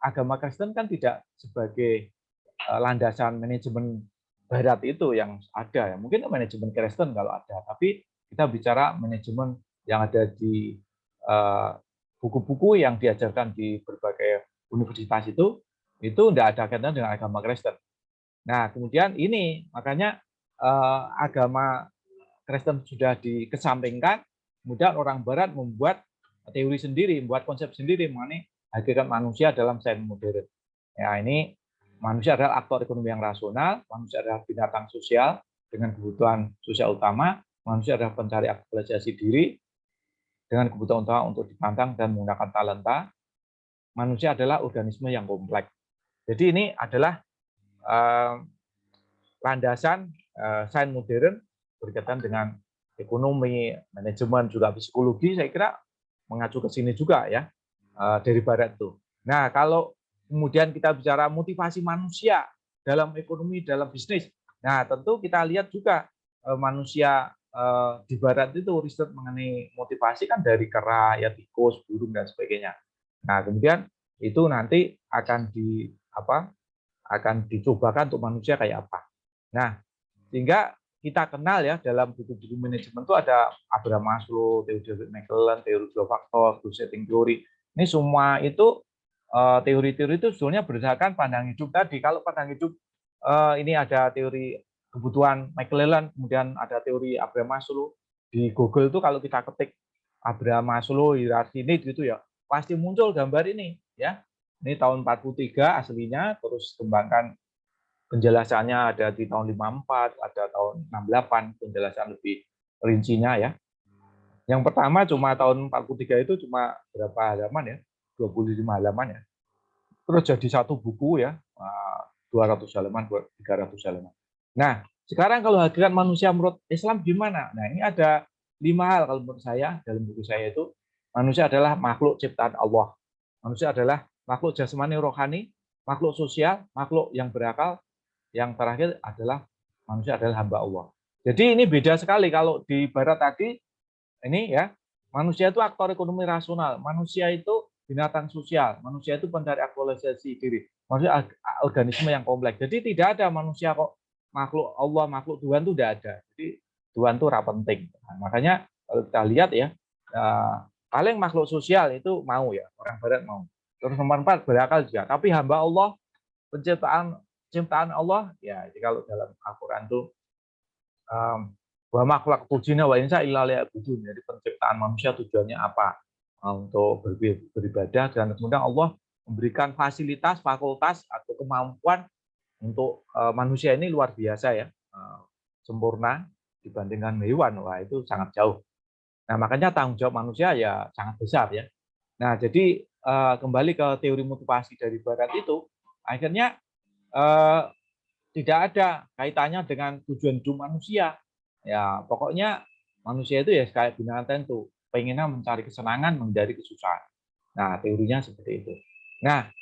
agama Kristen kan tidak sebagai landasan manajemen Barat itu yang ada ya. Mungkin manajemen Kristen kalau ada, tapi kita bicara manajemen yang ada di buku-buku yang diajarkan di berbagai universitas itu tidak ada kaitan dengan agama Kristen. Nah, kemudian ini makanya agama Kristen sudah dikesampingkan, kemudian orang Barat membuat teori sendiri, membuat konsep sendiri mengenai hakikat manusia dalam sains modern. Ya, ini manusia adalah aktor ekonomi yang rasional, manusia adalah binatang sosial dengan kebutuhan sosial utama, manusia adalah pencari aktualisasi diri dengan kebutuhan utama untuk dipandang dan menggunakan talenta, manusia adalah organisme yang kompleks. Jadi ini adalah landasan sains modern berkaitan dengan ekonomi, manajemen, juga psikologi, saya kira mengacu ke sini juga ya, dari Barat itu. Nah, kalau kemudian kita bicara motivasi manusia dalam ekonomi, dalam bisnis, nah tentu kita lihat juga manusia di Barat itu riset mengenai motivasi kan dari kera, ya tikus, burung dan sebagainya. Nah, kemudian itu nanti akan dicobakan untuk manusia kayak apa. Nah, sehingga kita kenal ya dalam buku-buku manajemen itu ada Abraham Maslow, teori David McClellan, teori dua faktor, setting theory. Ini semua itu teori-teori itu sebetulnya berdasarkan pandangan hidup tadi. Kalau pandangan hidup ini ada teori kebutuhan McClellan, kemudian ada teori Abraham Maslow. Di Google itu kalau kita ketik Abraham Maslow hierarki ini gitu ya, pasti muncul gambar ini ya. Ini tahun 43 aslinya, terus kembangkan penjelasannya ada di tahun 54, ada tahun 68, penjelasan lebih rincinya ya. Yang pertama cuma tahun 43 itu cuma berapa halaman ya? 25 halaman ya. Terus jadi satu buku ya, 200 halaman, 300 halaman. Nah, sekarang kalau hakikat manusia menurut Islam gimana? Nah, ini ada 5 hal kalau menurut saya, dalam buku saya itu, manusia adalah makhluk ciptaan Allah. Manusia adalah makhluk jasmani rohani, makhluk sosial, makhluk yang berakal, yang terakhir adalah manusia adalah hamba Allah. Jadi ini beda sekali kalau di Barat tadi, ini ya, manusia itu aktor ekonomi rasional, manusia itu binatang sosial, manusia itu pencari aktualisasi diri, manusia organisme yang kompleks. Jadi tidak ada manusia kok makhluk Allah, makhluk Tuhan itu tidak ada. Jadi Tuhan itu tidak penting. Nah, makanya kalau kita lihat ya, paling makhluk sosial itu mau ya, orang Barat mau. Terus nomor 4 berakal juga, tapi hamba Allah, penciptaan Allah ya, jadi kalau dalam Al-Quran itu wa ma khalaqtul jinna wal insa illa liya'budun. Jadi penciptaan manusia tujuannya apa? Untuk beribadah, dan kemudian Allah memberikan fasilitas, fakultas atau kemampuan untuk manusia ini luar biasa ya, sempurna dibandingkan hewan. Wah, itu sangat jauh. Nah, makanya tanggung jawab manusia ya sangat besar ya. Nah, jadi kembali ke teori motivasi dari Barat itu, akhirnya tidak ada kaitannya dengan tujuan hidup manusia. Ya, pokoknya manusia itu ya kayak binatang itu, pengennya mencari kesenangan, menghindari kesusahan. Nah, teorinya seperti itu. Nah,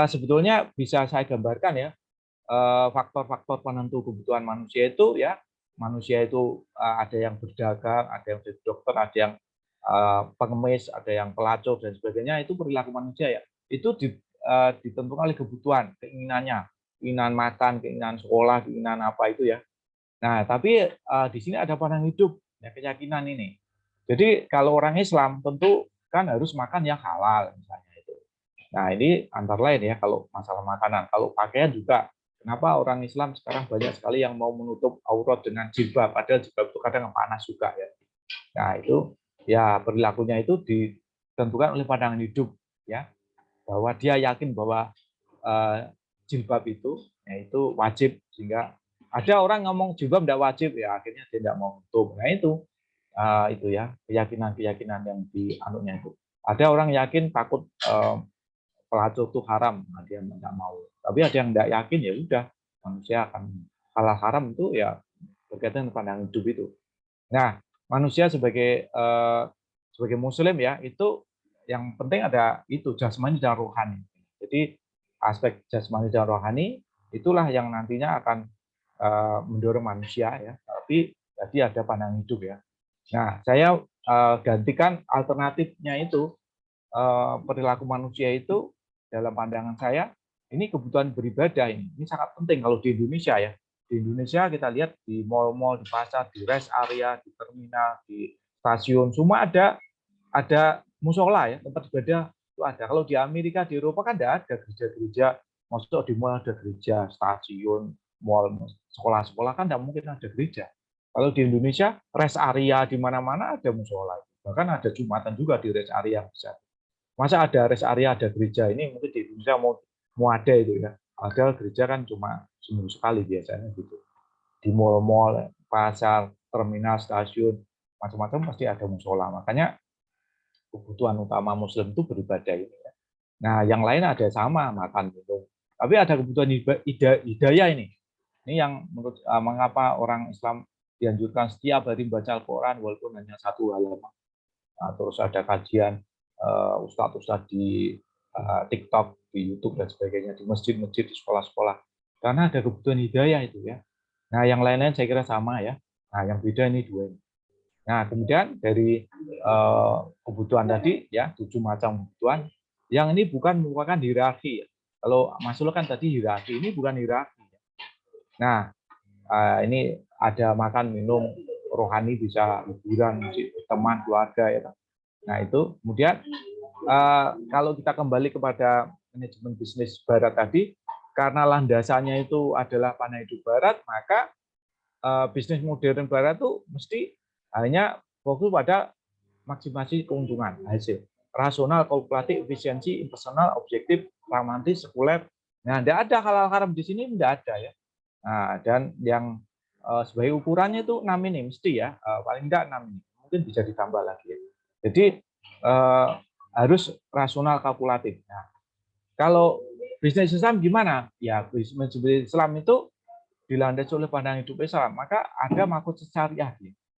sebetulnya bisa saya gambarkan ya, faktor-faktor penentu kebutuhan manusia itu ya, manusia itu ada yang berdagang, ada yang jadi dokter, ada yang pengemis, ada yang pelacur dan sebagainya. Itu perilaku manusia ya. Itu ditentukan oleh kebutuhan, keinginannya. Keinginan makan, keinginan sekolah, keinginan apa itu ya. Nah, tapi di sini ada pandangan hidup, ya, keyakinan ini. Jadi kalau orang Islam tentu kan harus makan yang halal misalnya itu. Nah, ini antara lain ya kalau masalah makanan. Kalau pakaian juga, kenapa orang Islam sekarang banyak sekali yang mau menutup aurat dengan jilbab, padahal jilbab itu kadang panas juga ya. Nah, itu ya perilakunya itu ditentukan oleh pandangan hidup ya, bahwa dia yakin bahwa jilbab itu wajib, sehingga ada orang ngomong jilbab tidak wajib ya akhirnya dia tidak mau tutup. Nah, itu ya keyakinan-keyakinan yang dianunya itu. Ada orang yakin takut pelacur itu haram, nah dia tidak mau. Tapi ada yang tidak yakin, ya udah, manusia akan halal haram itu ya berkaitan dengan pandangan hidup itu. Nah, manusia sebagai muslim ya, itu yang penting ada itu jasmani dan rohani. Jadi aspek jasmani dan rohani itulah yang nantinya akan mendorong manusia ya. Tapi jadi ada pandangan hidup ya. Nah, saya gantikan alternatifnya itu perilaku manusia itu dalam pandangan saya ini kebutuhan beribadah ini. Ini sangat penting kalau di Indonesia ya. Di Indonesia kita lihat di mal-mal, di pasar, di rest area, di terminal, di stasiun, semua ada musola ya, tempat ibadah itu ada. Kalau di Amerika, di Eropa kan tidak ada gereja-gereja. Maksudnya di mall ada gereja, stasiun, mall, sekolah-sekolah kan tidak mungkin ada gereja. Kalau di Indonesia, rest area di mana-mana ada musola. Bahkan ada Jumatan juga di rest area besar. Masa ada rest area, ada gereja, ini mungkin di Indonesia mau ada itu ya. Ada gereja kan cuma seminggu sekali biasanya gitu. Di mal-mal, pasar, terminal, stasiun, macam-macam pasti ada musola. Makanya kebutuhan utama Muslim itu beribadah ini. Ya. Nah, yang lain ada sama, makan minum. Tapi ada kebutuhan hidayah ini. Ini yang menurut mengapa orang Islam dianjurkan setiap hari membaca Al-Quran walaupun hanya satu halaman. Nah, terus ada kajian ustadz-ustadz di TikTok, di YouTube dan sebagainya, di masjid-masjid, di sekolah-sekolah. Karena ada kebutuhan hidayah itu ya. Nah, yang lain-lain saya kira sama ya. Nah, yang beda ini dua ini. Nah, kemudian dari kebutuhan tadi ya 7 macam kebutuhan, yang ini bukan merupakan hierarki ya. Kalau Maslow kan tadi hierarki, ini bukan hierarki. Nah, ini ada makan, minum, rohani bisa hiburan, teman, keluarga ya. Nah, itu kemudian kalau kita kembali kepada manajemen bisnis barat tadi, karena landasannya itu adalah pandangan hidup barat, maka bisnis modern barat itu mesti hanya fokus pada maksimasi keuntungan hasil. Rasional, kalkulatif, efisiensi, impersonal, objektif, pragmatis, sekuler. Nah, tidak ada halal haram di sini, tidak ada ya. Nah, dan yang sebagai ukurannya itu 6 ini mesti ya, paling tidak 6 ini. Mungkin bisa ditambah lagi ya. Jadi harus rasional, kalkulatif. Nah, kalau bisnis Islam gimana? Ya, bisnis Islam itu dilandasi oleh pandangan hidup Islam, maka ada makut syariah.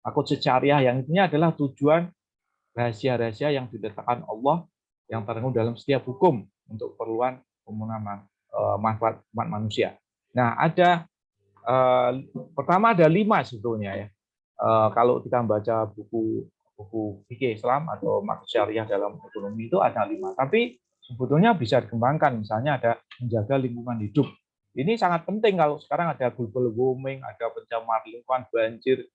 Makut syariah yang intinya adalah tujuan rahasia-rahasia yang diletakkan Allah yang terkandung dalam setiap hukum untuk keperluan pemenuhan manfaat umat manusia. Nah, ada pertama ada 5 sebetulnya ya. Kalau kita membaca buku fikih Islam atau makut syariah dalam ekonomi itu ada 5. Tapi sebetulnya bisa dikembangkan, misalnya ada menjaga lingkungan hidup. Ini sangat penting kalau sekarang ada global warming, ada pencemaran lingkungan, banjir,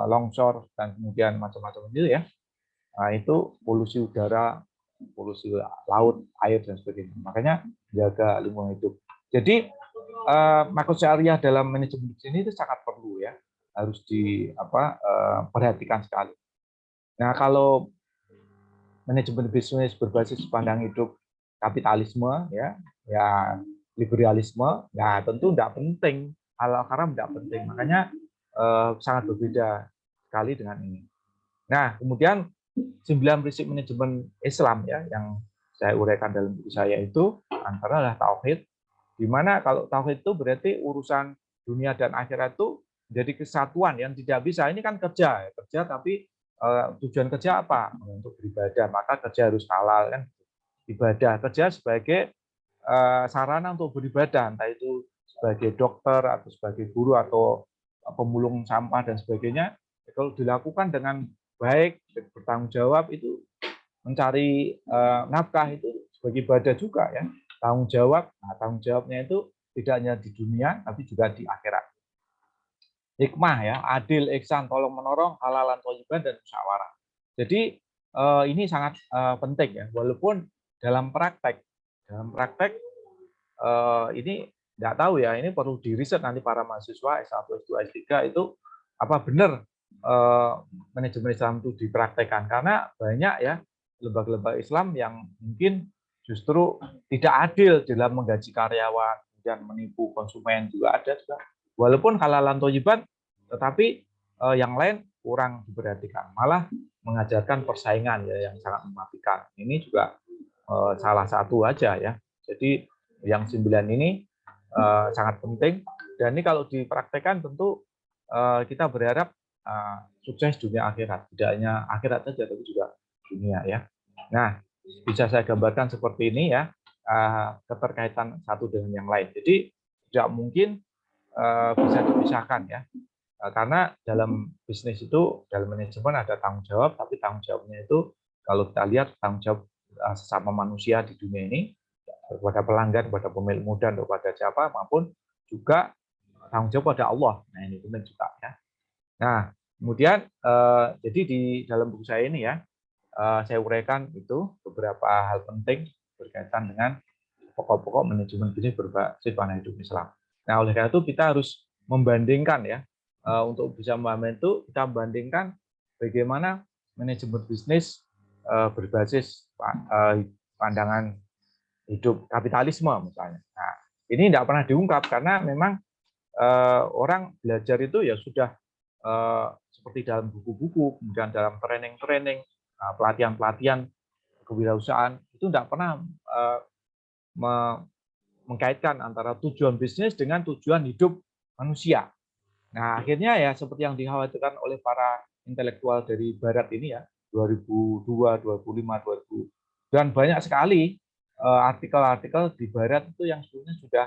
longsor, dan kemudian macam-macam itu ya. Nah, itu polusi udara, polusi laut, air, dan sebagainya. Makanya jaga lingkungan hidup. Jadi, makut syariah dalam manajemen bisnis itu sangat perlu ya. Harus diperhatikan sekali. Nah, kalau manajemen bisnis berbasis pandangan hidup kapitalisme ya liberalisme, ya tentu tidak penting, halal haram tidak penting, makanya sangat berbeda sekali dengan ini. Nah, kemudian 9 prinsip manajemen Islam ya yang saya uraikan dalam buku saya itu antara adalah tauhid, di mana kalau tauhid itu berarti urusan dunia dan akhirat itu jadi kesatuan yang tidak bisa. Ini kan kerja tapi tujuan kerja apa? Untuk beribadah, maka kerja harus halal kan. Ibadah, kerja sebagai sarana untuk beribadah, entah itu sebagai dokter atau sebagai guru atau pemulung sampah dan sebagainya. Kalau dilakukan dengan baik, bertanggung jawab, itu mencari nafkah itu sebagai ibadah juga ya. Tanggung jawab, nah tanggung jawabnya itu tidak hanya di dunia tapi juga di akhirat. Hikmah ya, adil, ihsan, tolong menolong, halalan, thayyiban, dan musyawarah. Jadi ini sangat penting ya, walaupun dalam praktek ini nggak tahu ya, ini perlu diriset nanti para mahasiswa S1, S2, S3 itu apa benar manajemen Islam itu dipraktekkan, karena banyak ya lembaga-lembaga Islam yang mungkin justru tidak adil dalam menggaji karyawan, kemudian menipu konsumen juga ada juga. Walaupun halalan thayyiban, tetapi yang lain kurang diperhatikan, malah mengajarkan persaingan ya yang sangat mematikan. Ini juga salah satu aja ya. Jadi yang 9 ini sangat penting, dan ini kalau dipraktekkan tentu kita berharap sukses dunia akhirat, tidak hanya akhirat saja tapi juga dunia ya. Nah, bisa saya gambarkan seperti ini ya, keterkaitan satu dengan yang lain. Jadi tidak mungkin bisa dipisahkan ya, karena dalam bisnis itu, dalam manajemen ada tanggung jawab, tapi tanggung jawabnya itu kalau kita lihat tanggung jawab sesama manusia di dunia ini, kepada pelanggan, kepada pemilik modal, kepada siapa maupun juga tanggung jawab pada Allah. Nah, ini penting juga ya. Nah, kemudian jadi di dalam buku saya ini ya, saya uraikan itu beberapa hal penting berkaitan dengan pokok-pokok manajemen bisnis berbasis pandangan hidup Islam. Nah, oleh karena itu kita harus membandingkan ya, untuk bisa memahami itu kita membandingkan bagaimana manajemen bisnis berbasis pandangan hidup kapitalisme misalnya. Nah, ini tidak pernah diungkap karena memang orang belajar itu ya sudah seperti dalam buku-buku, kemudian dalam training-training, pelatihan-pelatihan kewirausahaan itu tidak pernah mengkaitkan antara tujuan bisnis dengan tujuan hidup manusia. Nah, akhirnya ya seperti yang dikhawatirkan oleh para intelektual dari Barat ini ya, 2002, 2005, 2000, dan banyak sekali artikel-artikel di Barat itu yang sebenarnya sudah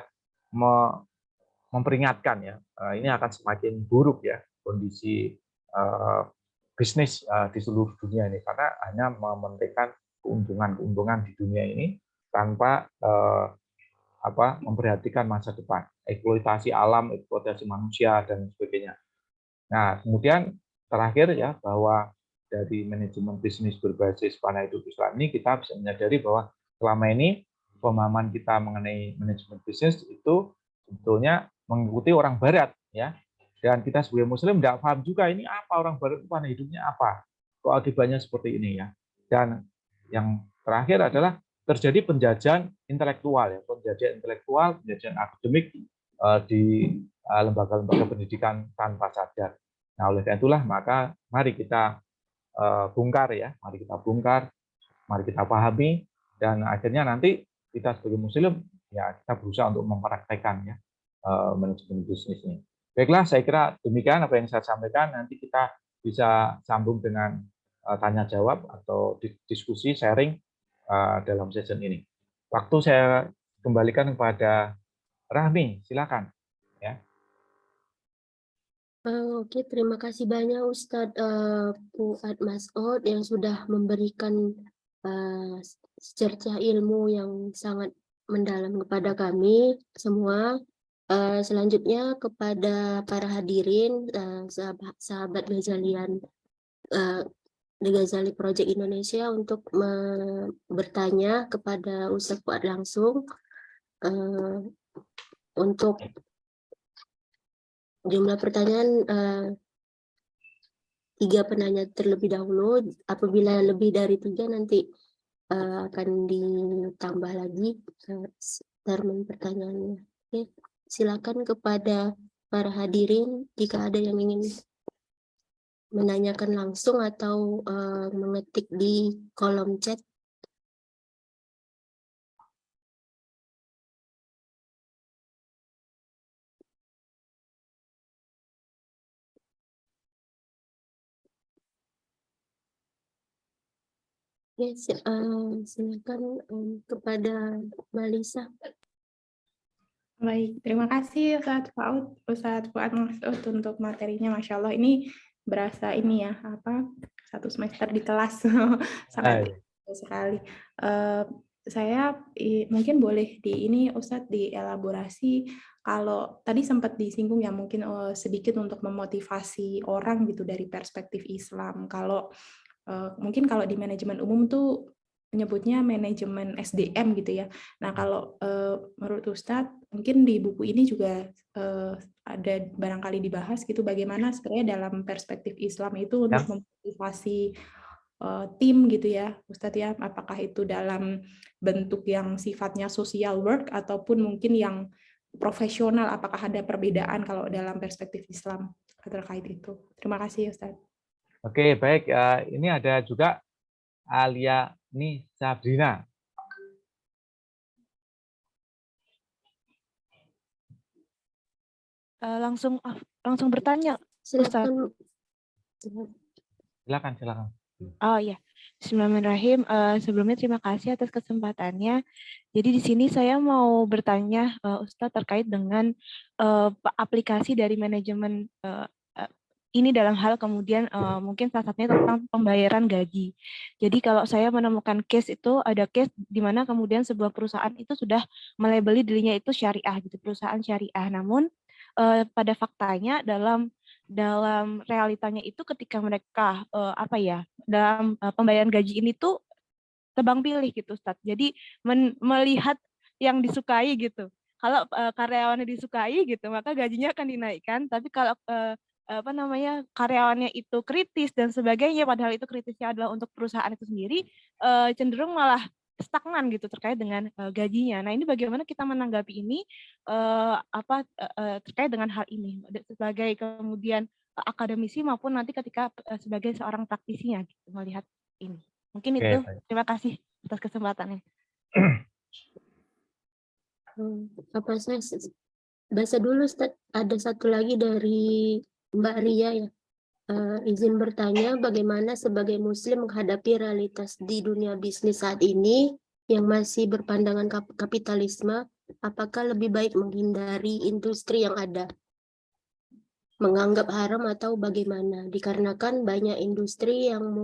memperingatkan ya, ini akan semakin buruk ya kondisi bisnis di seluruh dunia ini, karena hanya mementingkan keuntungan-keuntungan di dunia ini tanpa memperhatikan masa depan, eksploitasi alam, eksploitasi manusia dan sebagainya. Nah, kemudian terakhir ya, bahwa dari manajemen bisnis berbasis pandangan hidup Islam ini kita bisa menyadari bahwa selama ini pemahaman kita mengenai manajemen bisnis itu sebetulnya mengikuti orang Barat ya, dan kita sebagai Muslim tidak paham juga ini apa, orang Barat itu pandangan hidupnya apa, kok akibatnya seperti ini ya. Dan yang terakhir adalah terjadi penjajahan intelektual ya, penjajahan akademik di lembaga-lembaga pendidikan tanpa sadar. Nah, oleh karena itulah maka mari kita bongkar ya, mari kita pahami, dan akhirnya nanti kita sebagai Muslim ya kita berusaha untuk mempraktekkan ya manajemen bisnis ini. Baiklah, saya kira demikian apa yang saya sampaikan. Nanti kita bisa sambung dengan tanya jawab atau diskusi sharing dalam session ini. Waktu saya kembalikan kepada Rahmi, silakan ya. Oke, terima kasih banyak Ustadz Fuad Mas'ud yang sudah memberikan secercah ilmu yang sangat mendalam kepada kami semua. Selanjutnya kepada para hadirin, sahabat Ghazalian, The Ghazali Project Indonesia untuk bertanya kepada Ustadz Fuad langsung. Untuk jumlah pertanyaan 3 penanya terlebih dahulu. Apabila lebih dari 3 nanti akan ditambah lagi termen pertanyaannya. Oke, silakan kepada para hadirin jika ada yang ingin menanyakan langsung atau mengetik di kolom chat. Ya, silakan kepada Mbak Lisa. Baik, terima kasih Ustadz Fuad Mas'ud untuk materinya. Masya Allah, ini berasa ini ya, satu semester di kelas. Sangat sekali. Saya mungkin boleh Ustadz dielaborasi, kalau tadi sempat disinggung ya mungkin sedikit untuk memotivasi orang gitu dari perspektif Islam. Kalau mungkin kalau di manajemen umum tuh menyebutnya manajemen SDM gitu ya. Nah, kalau menurut Ustadz, mungkin di buku ini juga ada barangkali dibahas gitu bagaimana sebenarnya dalam perspektif Islam itu untuk memotivasi tim gitu ya, Ustadz ya, apakah itu dalam bentuk yang sifatnya social work ataupun mungkin yang profesional, apakah ada perbedaan kalau dalam perspektif Islam terkait itu. Terima kasih Ustadz. Oke, baik. Ini ada juga Alia nih Sabrina. Langsung bertanya, Ustaz. Silakan. Oh ya, Bismillahirrahmanirrahim. Sebelumnya terima kasih atas kesempatannya. Jadi di sini saya mau bertanya, Ustadz, terkait dengan aplikasi dari manajemen ini dalam hal kemudian mungkin salah satunya tentang pembayaran gaji. Jadi kalau saya menemukan case itu, ada case di mana kemudian sebuah perusahaan itu sudah melabeli dirinya itu syariah, gitu, perusahaan syariah. Namun pada faktanya dalam realitanya itu ketika mereka dalam pembayaran gaji ini tuh tebang pilih gitu, Ustadz. Jadi melihat yang disukai gitu. Kalau karyawannya disukai gitu, maka gajinya akan dinaikkan. Tapi kalau karyawannya itu kritis dan sebagainya, padahal itu kritisnya adalah untuk perusahaan itu sendiri, cenderung malah stagnan gitu terkait dengan gajinya. Nah, ini bagaimana kita menanggapi ini terkait dengan hal ini sebagai kemudian akademisi maupun nanti ketika sebagai seorang praktisinya gitu, melihat ini. Mungkin itu. Terima kasih atas kesempatannya. Apa saya baca dulu, Ustaz. Ada satu lagi dari Mbak Ria ya. Izin bertanya, bagaimana sebagai Muslim menghadapi realitas di dunia bisnis saat ini yang masih berpandangan kapitalisme? Apakah lebih baik menghindari industri yang ada, menganggap haram, atau bagaimana? Dikarenakan banyak industri yang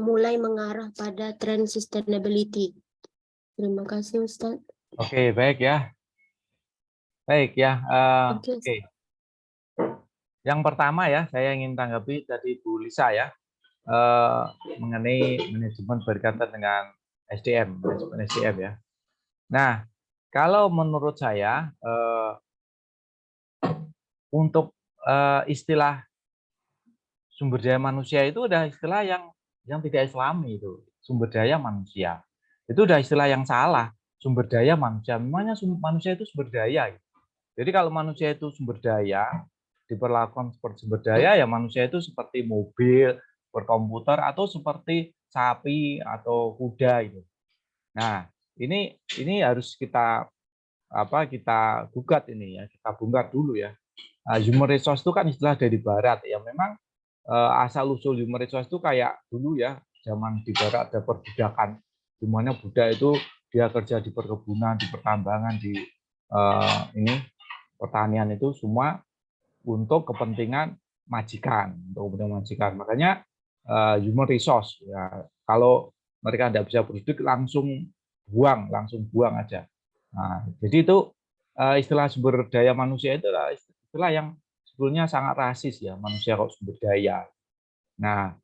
mulai mengarah pada tren sustainability. Terima kasih, Ustaz. Oke, baik ya. Baik ya. Oke. Yang pertama ya, saya ingin tanggapi tadi Bu Lisa ya, mengenai manajemen berkaitan dengan manajemen SDM ya. Nah, kalau menurut saya untuk istilah sumber daya manusia itu udah istilah yang tidak Islami itu. Sumber daya manusia. Itu udah istilah yang salah. Sumber daya manusia. Memangnya manusia itu sumber daya. Jadi kalau manusia itu sumber daya, diperlakukan seperti sumber daya, ya manusia itu seperti mobil, berkomputer, atau seperti sapi atau kuda itu. Nah, ini harus kita gugat ini ya, kita bongkar dulu ya. Human resource itu kan istilah dari barat ya, memang asal usul human resource itu kayak dulu ya, zaman di barat ada perbudakan, di mana budak itu dia kerja di perkebunan, di pertambangan, di pertanian itu semua untuk kepentingan majikan, Makanya human resource ya, kalau mereka tidak bisa produksi langsung buang aja. Nah, jadi itu istilah sumber daya manusia itu adalah istilah yang sebetulnya sangat rasis ya, manusia kok sumber daya. Nah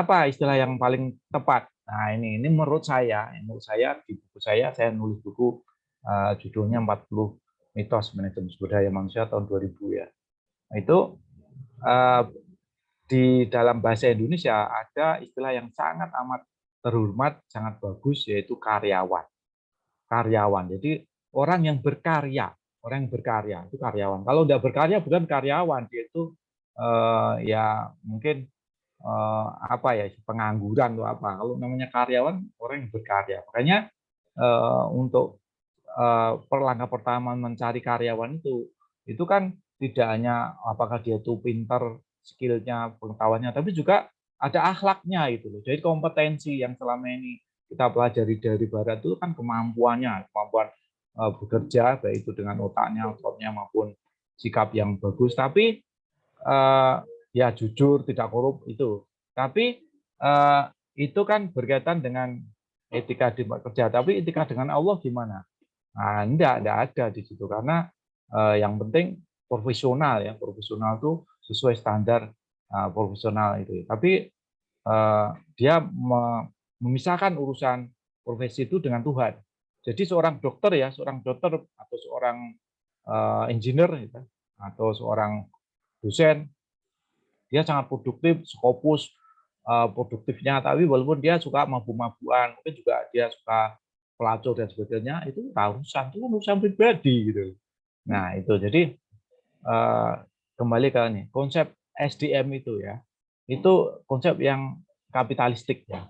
apa istilah yang paling tepat? Nah, ini menurut saya di buku saya nulis buku judulnya 40 mitos manajemen sumber daya manusia tahun 2000 ya. Nah, itu di dalam bahasa Indonesia ada istilah yang sangat amat terhormat, sangat bagus, yaitu karyawan. Jadi orang yang berkarya itu karyawan. Kalau tidak berkarya bukan karyawan, dia itu ya mungkin pengangguran atau apa. Kalau namanya karyawan, orang yang berkarya. Makanya untuk langkah pertama mencari karyawan itu kan tidak hanya apakah dia itu pintar, skillnya, pengetahuannya, tapi juga ada akhlaknya gitu loh. Jadi kompetensi yang selama ini kita pelajari dari barat itu kan kemampuan bekerja, baik itu dengan ototnya maupun sikap yang bagus. Tapi ya jujur, tidak korup itu. Tapi itu kan berkaitan dengan etika di kerja. Tapi etika dengan Allah gimana? Nah, enggak ada di situ, karena yang penting profesional ya, profesional itu sesuai standar profesional itu. Tapi dia memisahkan urusan profesi itu dengan Tuhan. Jadi seorang dokter atau seorang engineer gitu, atau seorang dosen, dia sangat produktif, Scopus produktifnya, tapi walaupun dia suka mabuk-mabukan, mungkin juga dia suka pelacur dan sebagainya, itu urusan pribadi gitu. Nah itu jadi kembali ke nih konsep SDM itu ya, itu konsep yang kapitalistik ya,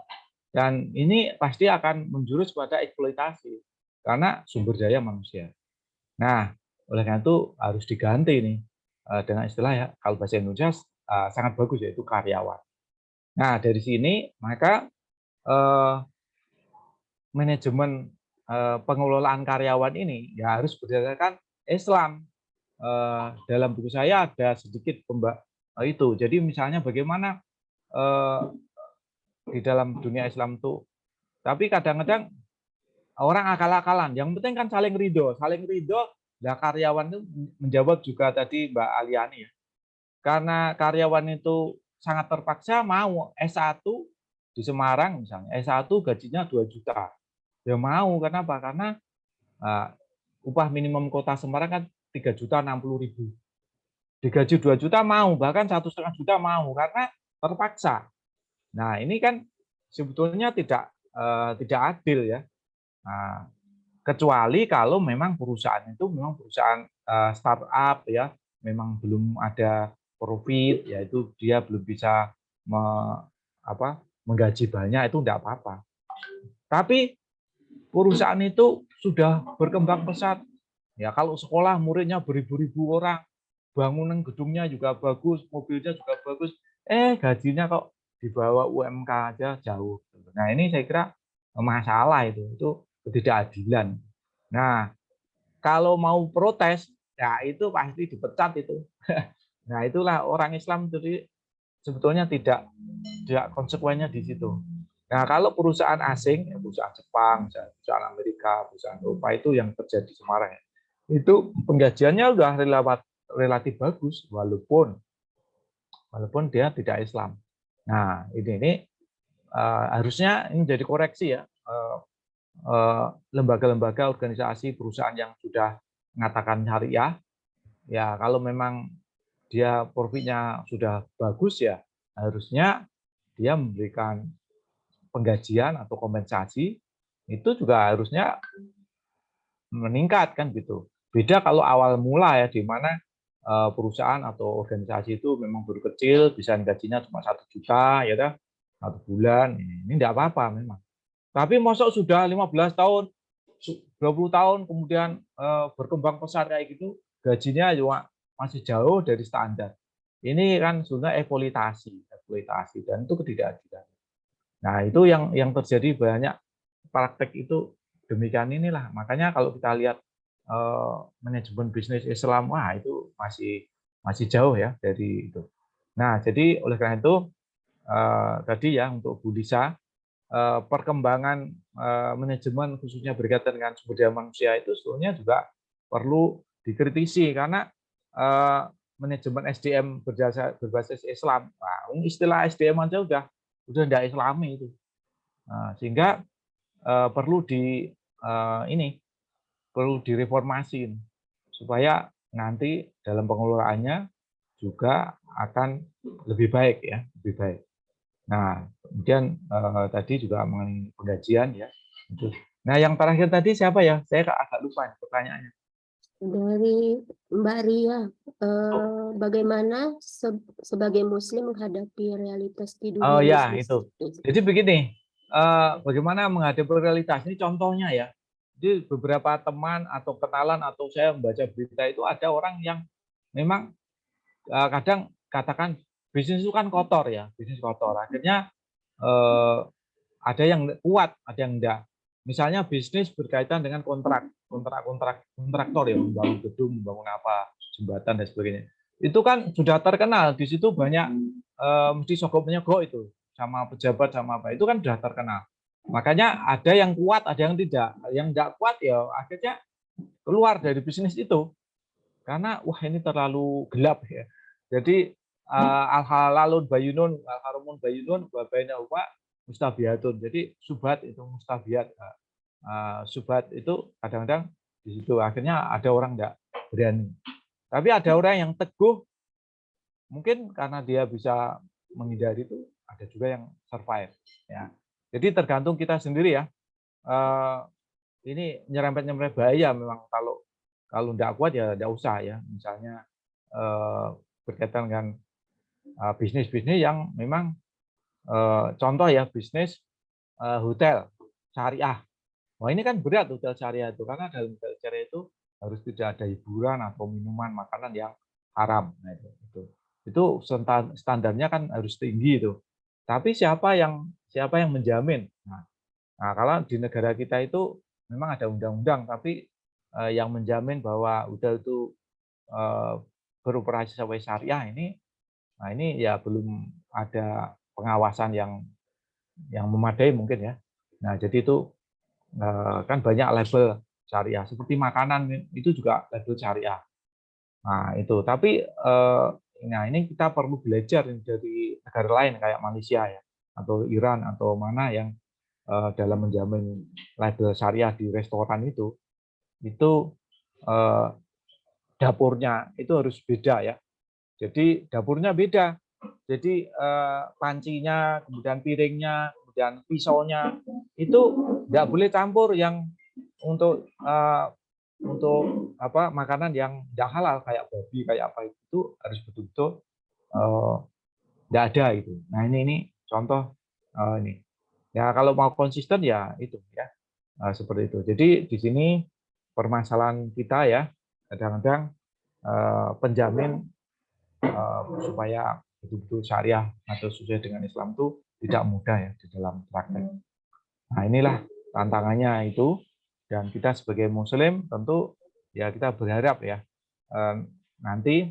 dan ini pasti akan menjurus pada eksploitasi karena sumber daya manusia. Nah oleh karena itu harus diganti nih dengan istilah ya, kalau bahasa Indonesia sangat bagus, yaitu karyawan. Nah dari sini maka manajemen pengelolaan karyawan ini ya harus berdasarkan Islam. Dalam buku saya ada sedikit itu. Jadi misalnya bagaimana di dalam dunia Islam itu, tapi kadang-kadang orang akal-akalan. Yang penting kan saling ridho. Nah karyawan itu menjawab juga tadi Mbak Aliani ya. Karena karyawan itu sangat terpaksa mau S1 di Semarang misalnya, S1 gajinya 2 juta. Ya mau, kenapa? Karena upah minimum kota Semarang kan 3.060.000. Digaji 2 juta mau, bahkan 1,5 juta mau, karena terpaksa. Nah ini kan sebetulnya tidak adil ya. Nah, kecuali kalau memang perusahaan itu memang perusahaan startup ya, memang belum ada profit, yaitu dia belum bisa menggaji banyak, itu tidak apa-apa. Tapi perusahaan itu sudah berkembang pesat. Ya kalau sekolah muridnya beribu-ribu orang, bangunan gedungnya juga bagus, mobilnya juga bagus, gajinya kok di bawah UMK aja jauh. Nah ini saya kira masalah itu ketidakadilan. Nah kalau mau protes, ya itu pasti dipecat itu. Nah itulah orang Islam jadi sebetulnya tidak konsekuennya di situ. Nah kalau perusahaan asing, perusahaan Jepang, perusahaan Amerika, perusahaan Eropa itu yang terjadi Semarang, itu penggajiannya udah relatif bagus walaupun dia tidak Islam. Nah ini harusnya ini jadi koreksi ya, lembaga-lembaga, organisasi, perusahaan yang sudah mengatakan syariah, ya kalau memang dia profitnya sudah bagus ya harusnya dia memberikan penggajian atau kompensasi itu juga harusnya meningkat kan gitu. Beda kalau awal mula ya, di mana perusahaan atau organisasi itu memang baru kecil, bisa gajinya cuma 1 juta ya dah, 1 bulan, ini tidak apa-apa memang. Tapi masuk sudah 15 tahun, 20 tahun kemudian berkembang pesat kayak gitu, gajinya juga masih jauh dari standar. Ini kan sebenarnya eksploitasi dan itu ketidakadilan. Nah, itu yang terjadi banyak praktek itu demikian inilah. Makanya kalau kita lihat manajemen bisnis Islam, wah itu masih jauh ya dari itu. Nah, jadi oleh karena itu tadi ya untuk Bu Lisa, perkembangan manajemen khususnya berkaitan dengan sumber daya manusia itu sebetulnya juga perlu dikritisi karena manajemen SDM berbasis Islam, nah, istilah SDM aja udah tidak Islami itu, sehingga perlu direformasi supaya nanti dalam pengelolaannya juga akan lebih baik ya, lebih baik. Nah, kemudian tadi juga mengenai penggajian ya. Nah, yang terakhir tadi siapa ya? Saya agak lupa pertanyaannya. Dari Mbak Ria, bagaimana sebagai Muslim menghadapi realitas di dunia ya bisnis? itu. Jadi begini, bagaimana menghadapi realitas ini contohnya ya. Jadi beberapa teman atau kenalan atau saya membaca berita itu ada orang yang memang kadang katakan bisnis itu kan kotor ya, bisnis kotor. Akhirnya ada yang kuat, ada yang enggak. Misalnya bisnis berkaitan dengan kontraktor ya, membangun gedung, membangun apa, jembatan dan sebagainya. Itu kan sudah terkenal, di situ banyak mesti sogok-menyogok itu sama pejabat sama apa. Itu kan sudah terkenal. Makanya ada yang kuat, ada yang tidak. Yang enggak kuat ya akhirnya keluar dari bisnis itu. Karena wah ini terlalu gelap ya. Jadi al-halalun bayinun, al-haramun bayinun, wa bainahuma mustabihatun. Jadi subhat itu mustabihat. Subhat itu kadang-kadang di situ akhirnya ada orang enggak berani. Tapi ada orang yang teguh, mungkin karena dia bisa menghindari itu, ada juga yang survive. Ya. Jadi tergantung kita sendiri ya. Ini nyerempet-nyerempet bahaya memang kalau enggak kuat ya enggak usah ya. Misalnya berkaitan dengan bisnis-bisnis yang memang contoh ya bisnis hotel syariah. Wah ini kan berat hotel syariah itu karena dalam hotel syariah itu harus tidak ada hiburan atau minuman makanan yang haram. Nah, itu standarnya kan harus tinggi itu. Tapi siapa yang menjamin? Nah, kalau di negara kita itu memang ada undang-undang, tapi yang menjamin bahwa hotel itu beroperasi sesuai syariah ini, nah ini ya belum ada pengawasan yang memadai mungkin ya. Nah jadi itu kan banyak label syariah, seperti makanan itu juga label syariah. Nah itu, tapi nah ini kita perlu belajar dari negara lain kayak Malaysia ya, atau Iran atau mana yang dalam menjamin label syariah di restoran itu dapurnya itu harus beda ya. Jadi dapurnya beda. Jadi pancinya, kemudian piringnya, kemudian pisaunya itu nggak boleh campur yang untuk makanan yang nggak halal kayak babi kayak apa itu harus betul-betul nggak ada itu. Nah ini contoh ini. Ya kalau mau konsisten ya itu ya seperti itu. Jadi di sini permasalahan kita ya kadang-kadang penjamin supaya betul-betul syariah atau sesuai dengan Islam itu tidak mudah ya di dalam praktek. Nah inilah tantangannya itu, dan kita sebagai Muslim tentu ya kita berharap ya nanti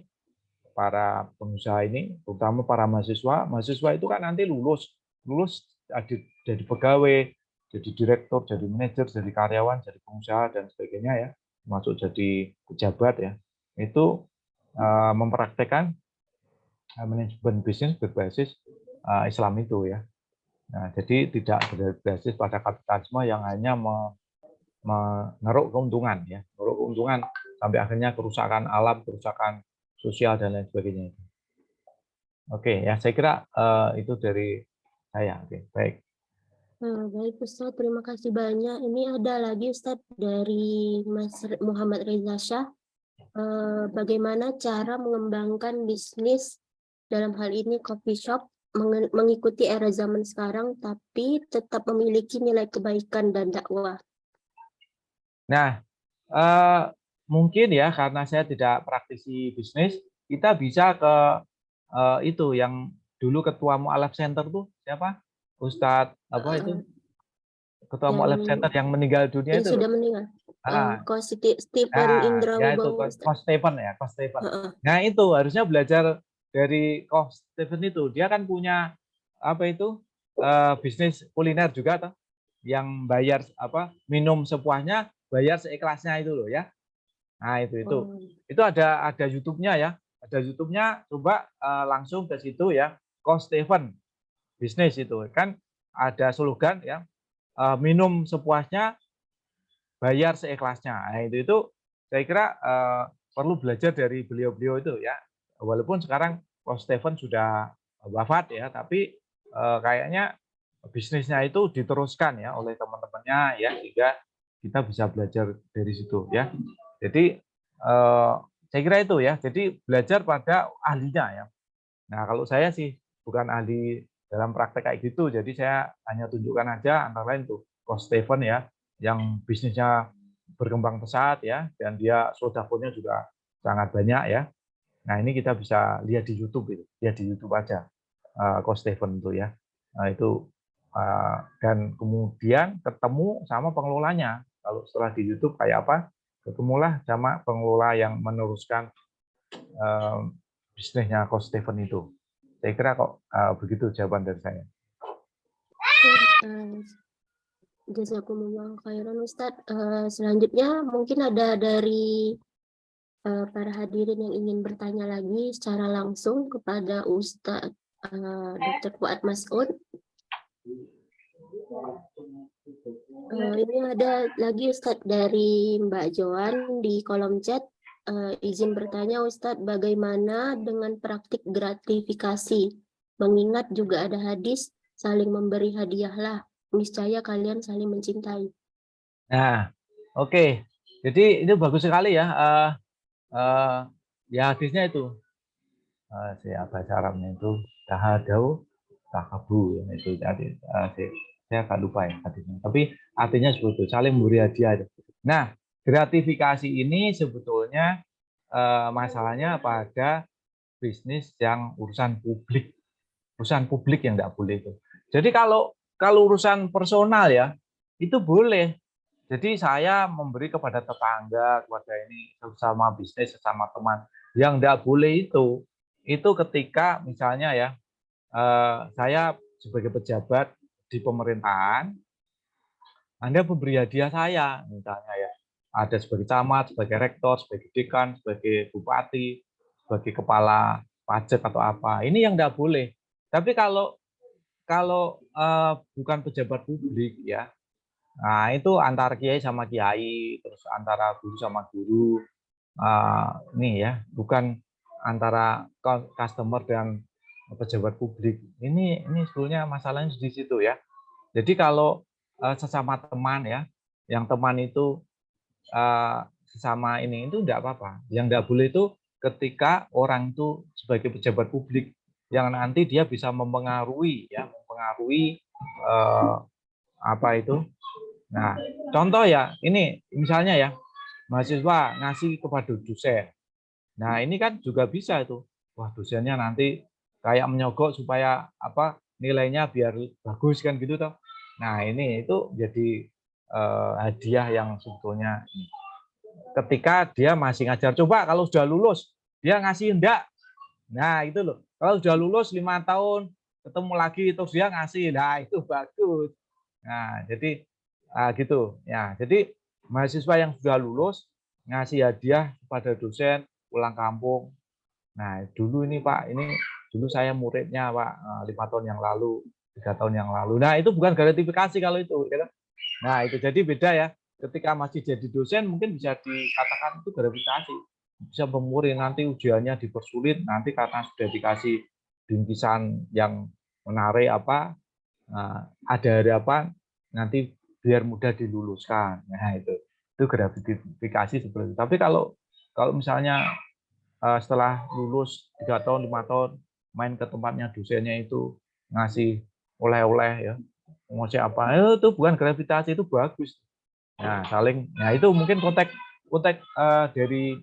para pengusaha ini, terutama para mahasiswa itu kan nanti lulus jadi pegawai, jadi direktur, jadi manajer, jadi karyawan, jadi pengusaha dan sebagainya ya, termasuk jadi pejabat ya, itu mempraktekkan manajemen bisnis berbasis Islam itu ya. Nah, jadi tidak berbasis pada kapitalisme yang hanya mengeruk keuntungan ya, mengeruk keuntungan sampai akhirnya kerusakan alam, kerusakan sosial dan lain sebagainya. Oke, ya saya kira itu dari saya. Oke, baik. Baik Ustadz, terima kasih banyak. Ini ada lagi Ustadz dari Mas Muhammad Reza Shah. Bagaimana cara mengembangkan bisnis dalam hal ini coffee shop mengikuti era zaman sekarang tapi tetap memiliki nilai kebaikan dan dakwah. Nah, mungkin ya karena saya tidak praktisi bisnis, kita bisa ke itu yang dulu ketua Mu'alaf Center tuh siapa? Ustadz apa itu? Ketua Mu'alaf Center yang meninggal dunia yang itu. sudah meninggal. Stephen Indra Ya itu Wibowo. Coach Stephen ya, Coach Stephen. Nah itu harusnya belajar dari Coach Stephen itu. Dia kan punya apa itu bisnis kuliner juga toh, yang bayar minum sepuasnya, bayar seikhlasnya itu loh ya. Nah itu ada YouTube-nya ya, ada YouTube-nya. Coba langsung ke situ ya, Coach Stephen bisnis itu kan ada slogan ya, minum sepuasnya, bayar seikhlasnya. Nah, itu saya kira perlu belajar dari beliau-beliau itu ya. Walaupun sekarang Coach Stephen sudah wafat ya, tapi kayaknya bisnisnya itu diteruskan ya oleh teman-temannya ya, sehingga kita bisa belajar dari situ ya. Jadi saya kira itu ya. Jadi belajar pada ahlinya ya. Nah kalau saya sih bukan ahli dalam praktek kayak gitu, jadi saya hanya tunjukkan aja antara lain tuh Coach Stephen ya, yang bisnisnya berkembang pesat ya, dan dia sodakonya juga sangat banyak ya. Nah ini kita bisa lihat di YouTube itu, lihat di YouTube aja Coach Stephen itu ya. Nah, itu dan kemudian ketemu sama pengelolanya. Kalau setelah di YouTube kayak apa, ketemulah sama pengelola yang meneruskan bisnisnya Coach Stephen itu. Saya kira kok begitu jawaban dari saya. Jazakumullah khairan Ustadz. Selanjutnya mungkin ada dari para hadirin yang ingin bertanya lagi secara langsung kepada Ustadz Dr. Fuad Mas'ud. Ini ada lagi Ustadz dari Mbak Joan di kolom chat. Izin bertanya Ustadz, bagaimana dengan praktik gratifikasi? Mengingat juga ada hadis, saling memberi hadiahlah, niscaya kalian saling mencintai. Nah, oke. Jadi itu bagus sekali ya. Ya hadisnya itu. Siapa Arabnya itu tahadau takabu ya, itu jadi saya agak lupa ya hadisnya. Tapi artinya seperti itu, saling memberi hadiah. Nah, gratifikasi ini sebetulnya masalahnya pada bisnis yang urusan publik yang nggak boleh itu. Jadi kalau urusan personal ya itu boleh. Jadi saya memberi kepada tetangga, kepada ini sesama bisnis, sesama teman. Yang nggak boleh itu ketika misalnya ya saya sebagai pejabat di pemerintahan, Anda memberi hadiah saya, misalnya ya ada sebagai camat, sebagai rektor, sebagai dekan, sebagai bupati, sebagai kepala pajak atau apa. Ini yang nggak boleh. Tapi kalau bukan pejabat publik ya, nah itu antar kiai sama kiai, terus antara guru sama guru, ini ya, bukan antara customer dan pejabat publik. Ini sebetulnya masalahnya di situ ya. Jadi kalau sesama teman ya, yang teman itu sesama ini itu enggak apa-apa. Yang enggak boleh itu ketika orang itu sebagai pejabat publik yang nanti dia bisa mempengaruhi apa itu. Nah, contoh ya, ini misalnya ya, mahasiswa ngasih kepada dosen. Nah, ini kan juga bisa itu. Wah, dosennya nanti kayak menyogok supaya apa nilainya biar bagus kan gitu toh. Nah, ini itu jadi hadiah yang sebetulnya ketika dia masih ngajar. Coba kalau sudah lulus, dia ngasih enggak. Nah, itu loh. Kalau sudah lulus 5 tahun, ketemu lagi terus dia ngasih. Nah, itu bagus. Nah, jadi gitu. Ya, jadi mahasiswa yang sudah lulus ngasih hadiah kepada dosen pulang kampung. Nah, dulu ini Pak, ini dulu saya muridnya Pak 5 tahun yang lalu, 3 tahun yang lalu. Nah, itu bukan gratifikasi kalau itu. Nah, itu jadi beda ya. Ketika masih jadi dosen mungkin bisa dikatakan itu gratifikasi. Bisa memuri nanti ujiannya dipersulit, nanti karena sudah dikasih bingkisan yang menarik apa, ada harapan nanti biar mudah diluluskan. Nah, itu gratifikasi seperti itu. Tapi kalau misalnya setelah lulus 3 tahun, 5 tahun, main ke tempatnya dosennya itu ngasih oleh-oleh ya, ngoceh apa, itu bukan gratifikasi, itu bagus. Nah, nah itu mungkin konteks dari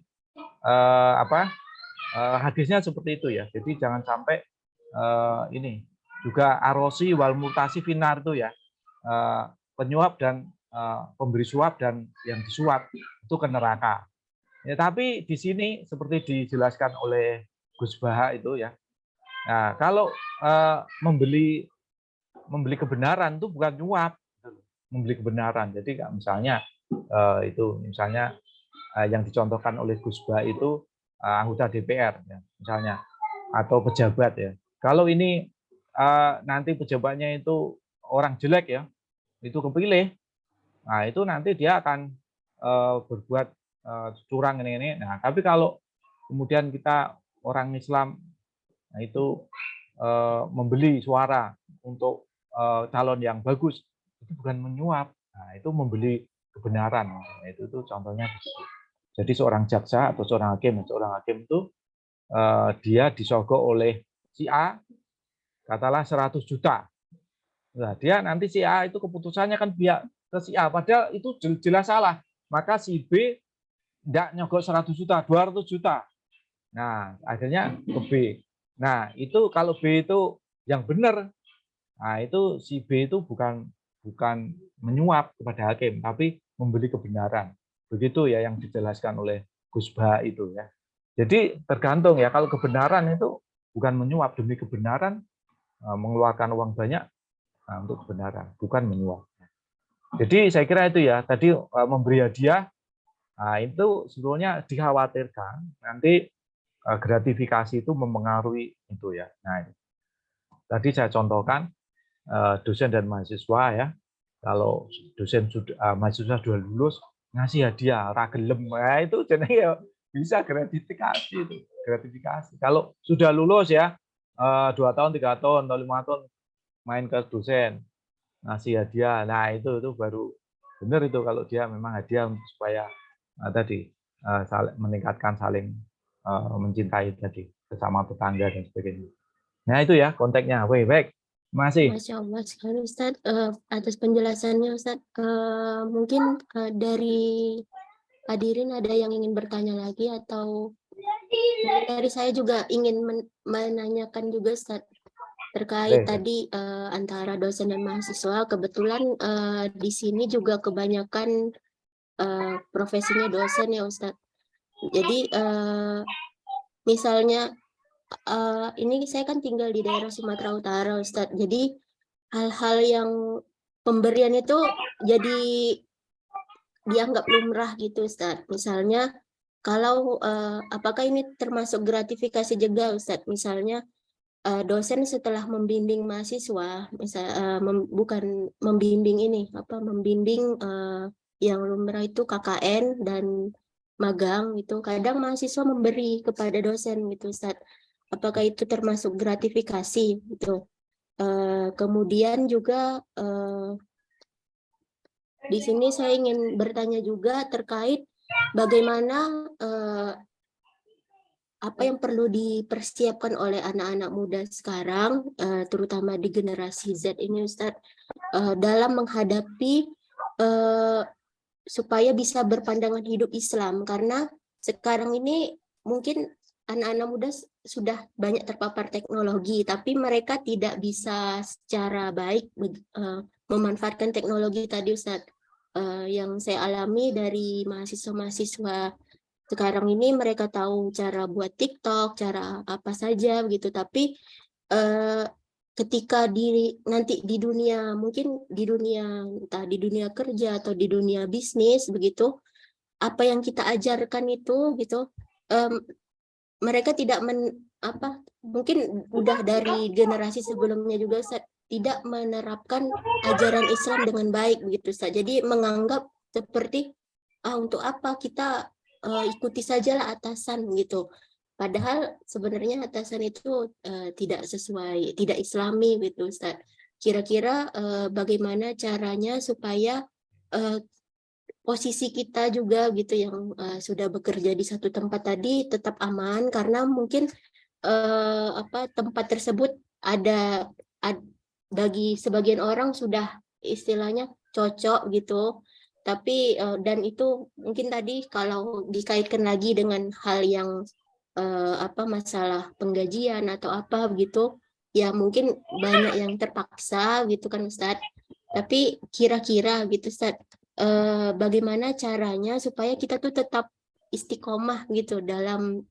hadisnya seperti itu ya. Jadi jangan sampai ini juga arosi wal mutasi finar itu ya, penyuap dan pemberi suap dan yang disuap itu ke neraka. Ya, tapi di sini seperti dijelaskan oleh Gus Baha itu ya. Nah, kalau membeli kebenaran itu bukan nyuap, membeli kebenaran. Jadi misalnya itu misalnya yang dicontohkan oleh Gus Baha itu anggota DPR ya, misalnya atau pejabat ya. Kalau ini nanti pejabatnya itu orang jelek ya, itu kepilih. Nah, itu nanti dia akan berbuat curang ini. Nah, tapi kalau kemudian kita orang Islam, nah itu membeli suara untuk calon yang bagus, itu bukan menyuap. Nah, itu membeli kebenaran. Nah, itu contohnya di situ. Jadi seorang jaksa atau seorang hakim itu dia disogok oleh si A, katalah 100 juta. Nah, dia nanti si A itu keputusannya kan pihak ke si A, padahal itu jelas salah. Maka si B tidak nyogok 100 juta, 200 juta. Nah, akhirnya ke B. Nah, itu kalau B itu yang benar, nah itu si B itu bukan menyuap kepada hakim, tapi membeli kebenaran. Begitu ya yang dijelaskan oleh Gus Baha itu ya. Jadi tergantung ya, kalau kebenaran itu bukan menyuap, demi kebenaran mengeluarkan uang banyak untuk kebenaran, bukan menyuap. Jadi saya kira itu ya, tadi memberi hadiah Nah, itu sebetulnya dikhawatirkan nanti gratifikasi itu mempengaruhi itu ya. Nah, tadi saya contohkan dosen dan mahasiswa ya. Kalau dosen sudah mahasiswa sudah lulus ngasih hadiah ragelem, nah itu jenenge ya bisa gratifikasi itu, gratifikasi. Kalau sudah lulus ya 2 tahun, 3 tahun, atau 5 tahun main ke dosen ngasih hadiah. Nah, itu baru benar itu kalau dia memang hadiah supaya tadi meningkatkan saling mencintai tadi sesama tetangga dan sebagainya. Nah, itu ya konteksnya. Wih, baik. Masih. Masya Allah sekali Ustadz, atas penjelasannya Ustadz. Mungkin dari hadirin ada yang ingin bertanya lagi atau dari saya juga ingin menanyakan juga Ustadz terkait tadi antara dosen dan mahasiswa. Kebetulan di sini juga kebanyakan profesinya dosen ya Ustadz. Jadi misalnya ini saya kan tinggal di daerah Sumatera Utara Ustadz. Jadi hal-hal yang pemberian itu jadi dianggap lumrah gitu Ustadz. Misalnya kalau apakah ini termasuk gratifikasi juga Ustadz? Misalnya dosen setelah membimbing mahasiswa, bukan membimbing ini, membimbing yang lumrah itu KKN dan magang gitu. Kadang mahasiswa memberi kepada dosen gitu Ustadz. Apakah itu termasuk gratifikasi gitu? Kemudian juga di sini saya ingin bertanya juga terkait bagaimana apa yang perlu dipersiapkan oleh anak-anak muda sekarang, terutama di generasi Z ini Ustadz, dalam menghadapi supaya bisa berpandangan hidup Islam. Karena sekarang ini mungkin anak-anak muda sudah banyak terpapar teknologi, tapi mereka tidak bisa secara baik memanfaatkan teknologi tadi Ustadz. Yang saya alami dari mahasiswa-mahasiswa sekarang ini, mereka tahu cara buat TikTok, cara apa saja begitu, tapi ketika nanti di dunia, mungkin di dunia entah di dunia kerja atau di dunia bisnis begitu, apa yang kita ajarkan itu gitu, mereka tidak mungkin udah dari generasi sebelumnya juga tidak menerapkan ajaran Islam dengan baik begitu Ustaz. Jadi menganggap seperti untuk apa kita ikuti sajalah atasan gitu. Padahal sebenarnya atasan itu tidak sesuai, tidak Islami gitu Ustaz. Kira-kira bagaimana caranya supaya posisi kita juga gitu yang sudah bekerja di satu tempat tadi tetap aman, karena mungkin tempat tersebut ada bagi sebagian orang sudah istilahnya cocok gitu, tapi dan itu mungkin tadi kalau dikaitkan lagi dengan hal yang masalah penggajian atau apa begitu ya, mungkin banyak yang terpaksa gitu kan Ustadz. Tapi kira-kira gitu Ustadz, bagaimana caranya supaya kita tuh tetap istiqomah gitu dalam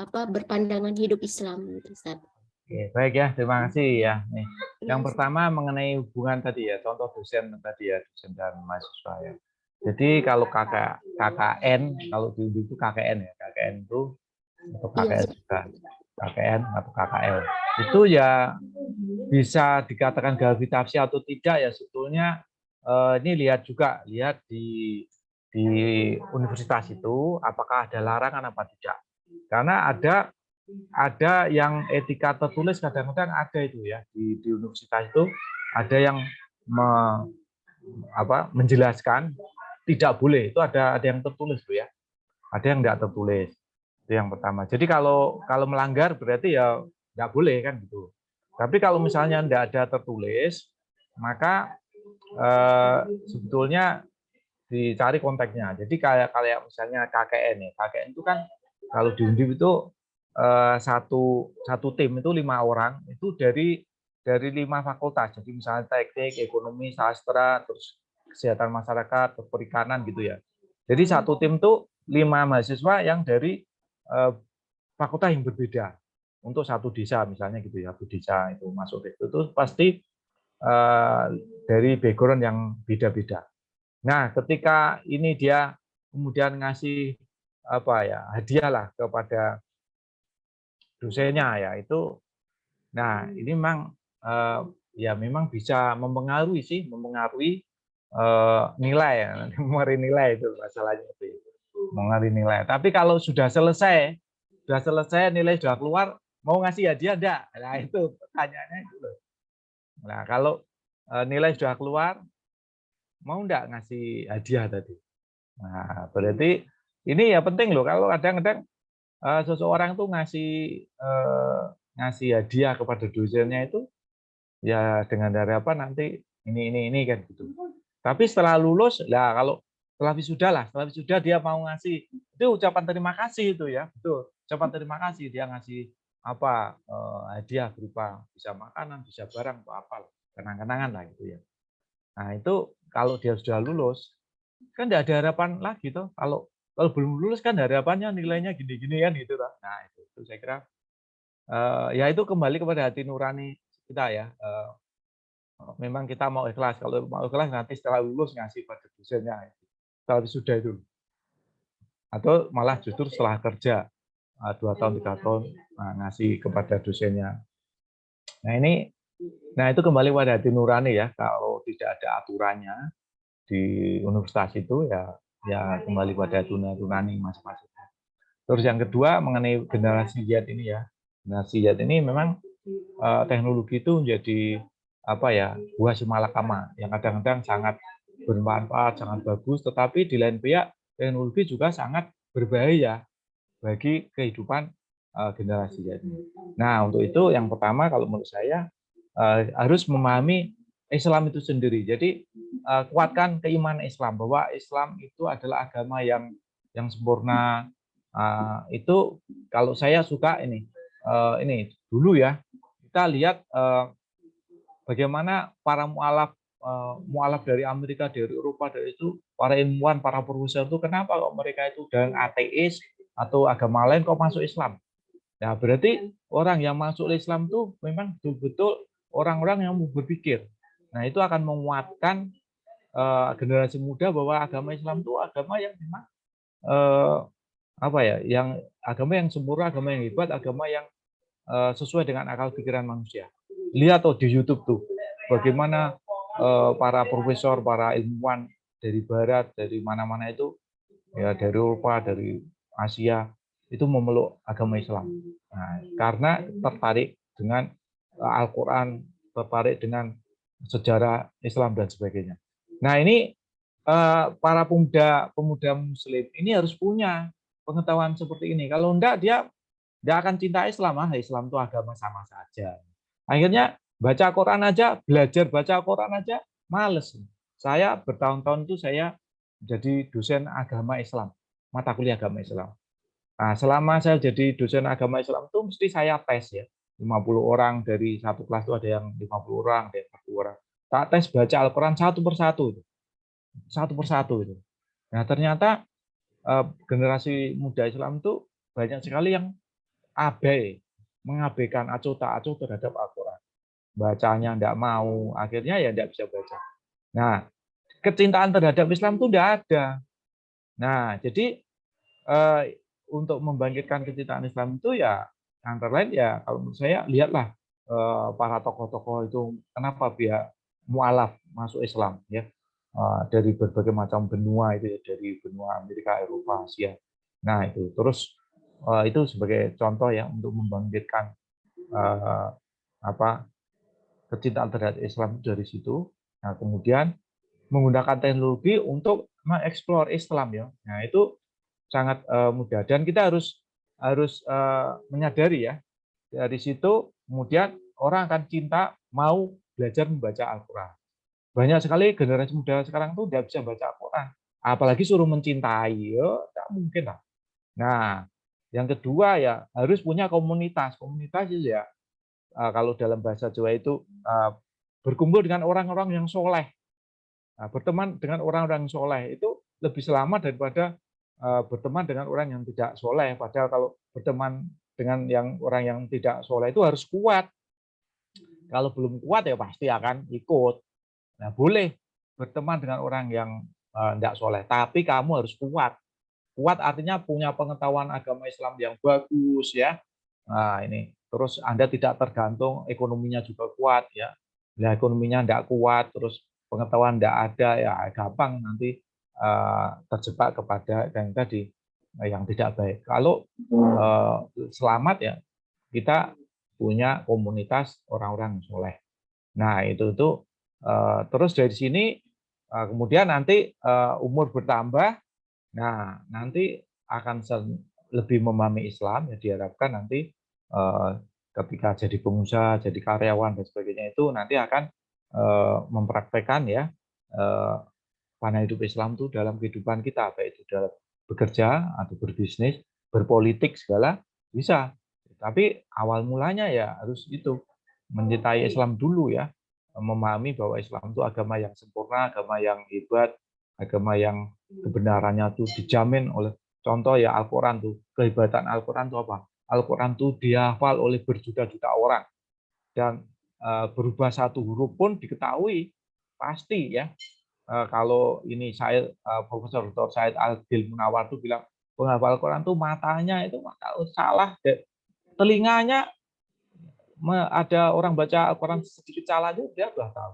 berpandangan hidup Islam gitu Ustadz. Oke, baik ya, terima kasih ya. Nih, yang pertama mengenai hubungan tadi ya, contoh dosen tadi ya, dosen dan mahasiswa ya. Jadi kalau KKN, kalau dulu itu KKN ya, KKN itu atau KKL juga, KKN atau KKL itu ya bisa dikatakan gravitasi atau tidak ya sebetulnya. Ini lihat di universitas itu apakah ada larangan apa tidak, karena ada yang etika tertulis kadang-kadang ada itu ya di universitas itu ada yang menjelaskan tidak boleh, itu ada yang tertulis tuh ya, ada yang tidak tertulis, itu yang pertama. Jadi kalau melanggar berarti ya nggak boleh kan gitu. Tapi kalau misalnya tidak ada tertulis, maka sebetulnya dicari konteksnya. Jadi kayak misalnya KKN ya, KKN itu kan kalau di Undip itu satu tim itu 5 orang itu dari 5 fakultas. Jadi misalnya teknik, ekonomi, sastra, terus kesehatan masyarakat, terus perikanan gitu ya. Jadi satu tim itu 5 mahasiswa yang dari fakultas yang berbeda untuk satu desa misalnya gitu ya. Satu desa itu masuk itu pasti dari background yang beda-beda. Nah, ketika ini dia kemudian ngasih apa ya, hadiah lah kepada dosennya ya itu. Nah, ini memang ya memang bisa mempengaruhi sih, mempengaruhi nilai ya, mempengaruhi nilai itu masalahnya itu. Mempengaruhi nilai. Tapi kalau sudah selesai nilai sudah keluar, mau ngasih hadiah enggak? Nah, itu pertanyaannya itu loh. Nah, kalau nilai sudah keluar, mau enggak ngasih hadiah tadi? Nah, berarti ini ya penting loh kalau kadang-kadang seseorang tuh ngasih hadiah kepada dosennya itu ya dengan harapan nanti ini kan gitu. Tapi setelah lulus, lah kalau setelah wisuda dia mau ngasih itu ucapan terima kasih itu ya, betul. Ucapan terima kasih dia ngasih apa hadiah berupa bisa makanan, bisa barang atau apa, kenang-kenangan lah gitu ya. Nah itu kalau dia sudah lulus kan tidak ada harapan lagi toh. Kalau belum lulus kan harapannya nilainya gini-gini kan gitu toh. Nah itu saya kira ya itu kembali kepada hati nurani kita ya. Memang kita mau ikhlas. Kalau mau ikhlas nanti setelah lulus ngasih pada dosennya. Setelah wisuda itu. Atau malah justru setelah kerja 2 tahun 3 tahun ngasih kepada dosennya. Nah itu kembali pada hati nurani ya. Kalau tidak ada aturannya di universitas itu ya kembali pada hati nurani masing-masing. Terus yang kedua mengenai generasi Z ini ya. Generasi Z ini memang teknologi itu menjadi apa ya, buah simalakama yang kadang-kadang sangat bermanfaat, sangat bagus, tetapi di lain pihak teknologi juga sangat berbahaya bagi kehidupan generasi Z. Nah, untuk itu yang pertama kalau menurut saya harus memahami Islam itu sendiri. Jadi kuatkan keimanan Islam bahwa Islam itu adalah agama yang sempurna. Itu kalau saya suka ini dulu ya kita lihat bagaimana para mualaf dari Amerika, dari Eropa, dari itu para ilmuwan, para profesor itu kenapa kok mereka itu dan ateis atau agama lain kok masuk Islam? Nah, berarti orang yang masuk Islam itu memang betul-betul orang-orang yang mau berpikir. Nah, itu akan menguatkan generasi muda bahwa agama Islam itu agama yang memang apa ya, yang agama yang sempurna, agama yang hebat, agama yang sesuai dengan akal pikiran manusia. Lihat tuh di YouTube tuh bagaimana para profesor, para ilmuwan dari Barat, dari mana-mana itu, ya dari Eropa, dari Asia itu memeluk agama Islam. Nah, karena tertarik dengan Al-Quran, tertarik dengan sejarah Islam dan sebagainya. Nah ini para pemuda Muslim ini harus punya pengetahuan seperti ini. Kalau enggak dia akan cinta Islam, Islam itu agama sama saja. Akhirnya baca Quran aja, belajar baca Quran aja, males. Saya bertahun-tahun itu saya jadi dosen agama Islam, mata kuliah agama Islam. Nah, selama saya jadi dosen agama Islam itu mesti saya tes ya. 50 orang dari satu kelas itu ada yang 50 orang, ada yang 40 orang. Tak tes baca Al-Quran satu persatu. Satu persatu itu. Nah, ternyata generasi muda Islam itu banyak sekali yang abai, mengabaikan acuh tak acuh terhadap Al-Quran. Bacanya enggak mau, akhirnya ya enggak bisa baca. Nah, kecintaan terhadap Islam itu enggak ada. Nah, jadi untuk membangkitkan kecintaan Islam itu ya antara lain ya kalau menurut saya lihatlah para tokoh-tokoh itu kenapa pihak mualaf masuk Islam ya dari berbagai macam benua itu ya, dari benua Amerika, Eropa, Asia. Nah, itu terus itu sebagai contoh ya untuk membangkitkan kecintaan terhadap Islam dari situ. Nah, kemudian menggunakan teknologi untuk mengeksplor Islam ya. Nah, itu sangat mudah dan kita harus menyadari ya dari situ kemudian orang akan cinta mau belajar membaca Al-Quran. Banyak sekali generasi muda sekarang tuh tidak bisa baca Al-Quran, apalagi suruh mencintai, ya tak mungkin lah. Nah, yang kedua ya harus punya komunitas. Komunitas itu ya kalau dalam bahasa Jawa itu berkumpul dengan orang-orang yang soleh. Nah, berteman dengan orang-orang yang soleh itu lebih selamat daripada berteman dengan orang yang tidak soleh. Padahal kalau berteman dengan orang yang tidak soleh itu harus kuat. Kalau belum kuat ya pasti akan ikut. Nah, boleh berteman dengan orang yang tidak soleh, tapi kamu harus kuat. kuat artinya punya pengetahuan agama Islam yang bagus ya. Nah, ini terus Anda tidak tergantung, ekonominya juga kuat ya. Nah, ekonominya tidak kuat, terus pengetahuan tidak ada, ya gampang nanti terjebak kepada yang tadi yang tidak baik. Kalau selamat ya, kita punya komunitas orang-orang soleh. Nah, itu terus dari sini kemudian nanti umur bertambah, nah nanti akan lebih memahami Islam, ya diharapkan nanti ketika jadi pengusaha, jadi karyawan dan sebagainya itu nanti akan mempraktekkan ya pandangan hidup Islam itu dalam kehidupan kita, baik itu dalam bekerja atau berbisnis, berpolitik segala bisa. Tapi awal mulanya ya harus itu mencintai Islam dulu ya, memahami bahwa Islam itu agama yang sempurna, agama yang hebat, agama yang kebenarannya itu dijamin oleh, contoh ya Al-Quran tuh, kehebatan Al-Quran itu apa? Al-Quran itu dihafal oleh berjuta-juta orang dan berubah satu huruf pun diketahui pasti ya. Kalau ini saya Profesor Dr. Said Adil Munawar tuh bilang penghafal Al-Quran tuh matanya itu kalau salah, telinganya ada orang baca Al-Quran sedikit salah itu dia sudah tahu.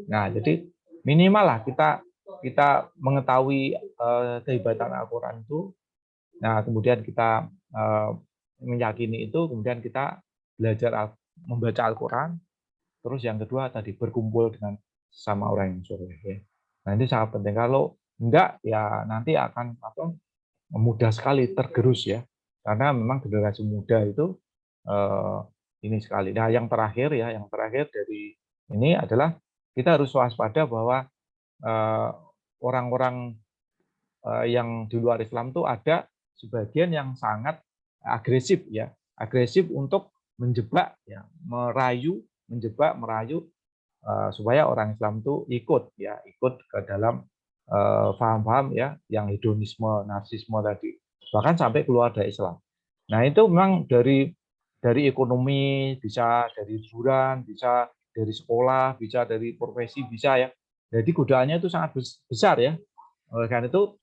Nah, jadi minimal lah kita mengetahui kehebatan Al-Quran itu. Nah, kemudian kita meyakini itu, kemudian kita belajar membaca Al-Quran. Terus yang kedua tadi berkumpul dengan sama orang yang soleh. Ya. Nah, ini sangat penting. Kalau enggak, ya nanti akan mudah sekali tergerus ya. Karena memang generasi muda itu ini sekali. Nah, yang terakhir dari ini adalah kita harus waspada bahwa orang-orang yang di luar Islam itu ada sebagian yang sangat agresif ya, agresif untuk menjebak ya, merayu supaya orang Islam itu ikut ke dalam paham-paham ya yang hedonisme, narsisme tadi, bahkan sampai keluar dari Islam. Nah, itu memang dari ekonomi, bisa dari hiburan, bisa dari sekolah, bisa dari profesi, bisa ya. Jadi godaannya itu sangat besar ya. Oleh karena itu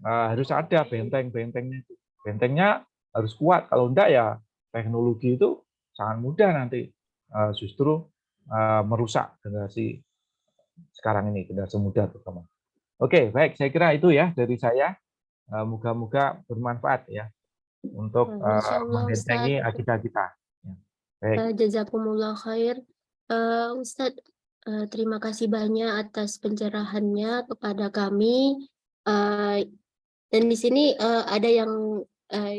harus ada benteng-bentengnya itu. Bentengnya harus kuat. Kalau enggak ya teknologi itu sangat mudah nanti justru merusak generasi sekarang ini, generasi muda terutama. Oke, baik. Saya kira itu ya dari saya. Moga-moga bermanfaat ya untuk Masya Allah, membentengi Ustadz. akidah kita. Ya. Baik. Jazakumullah khair. Ustadz, terima kasih banyak atas pencerahannya kepada kami. Dan di sini ada yang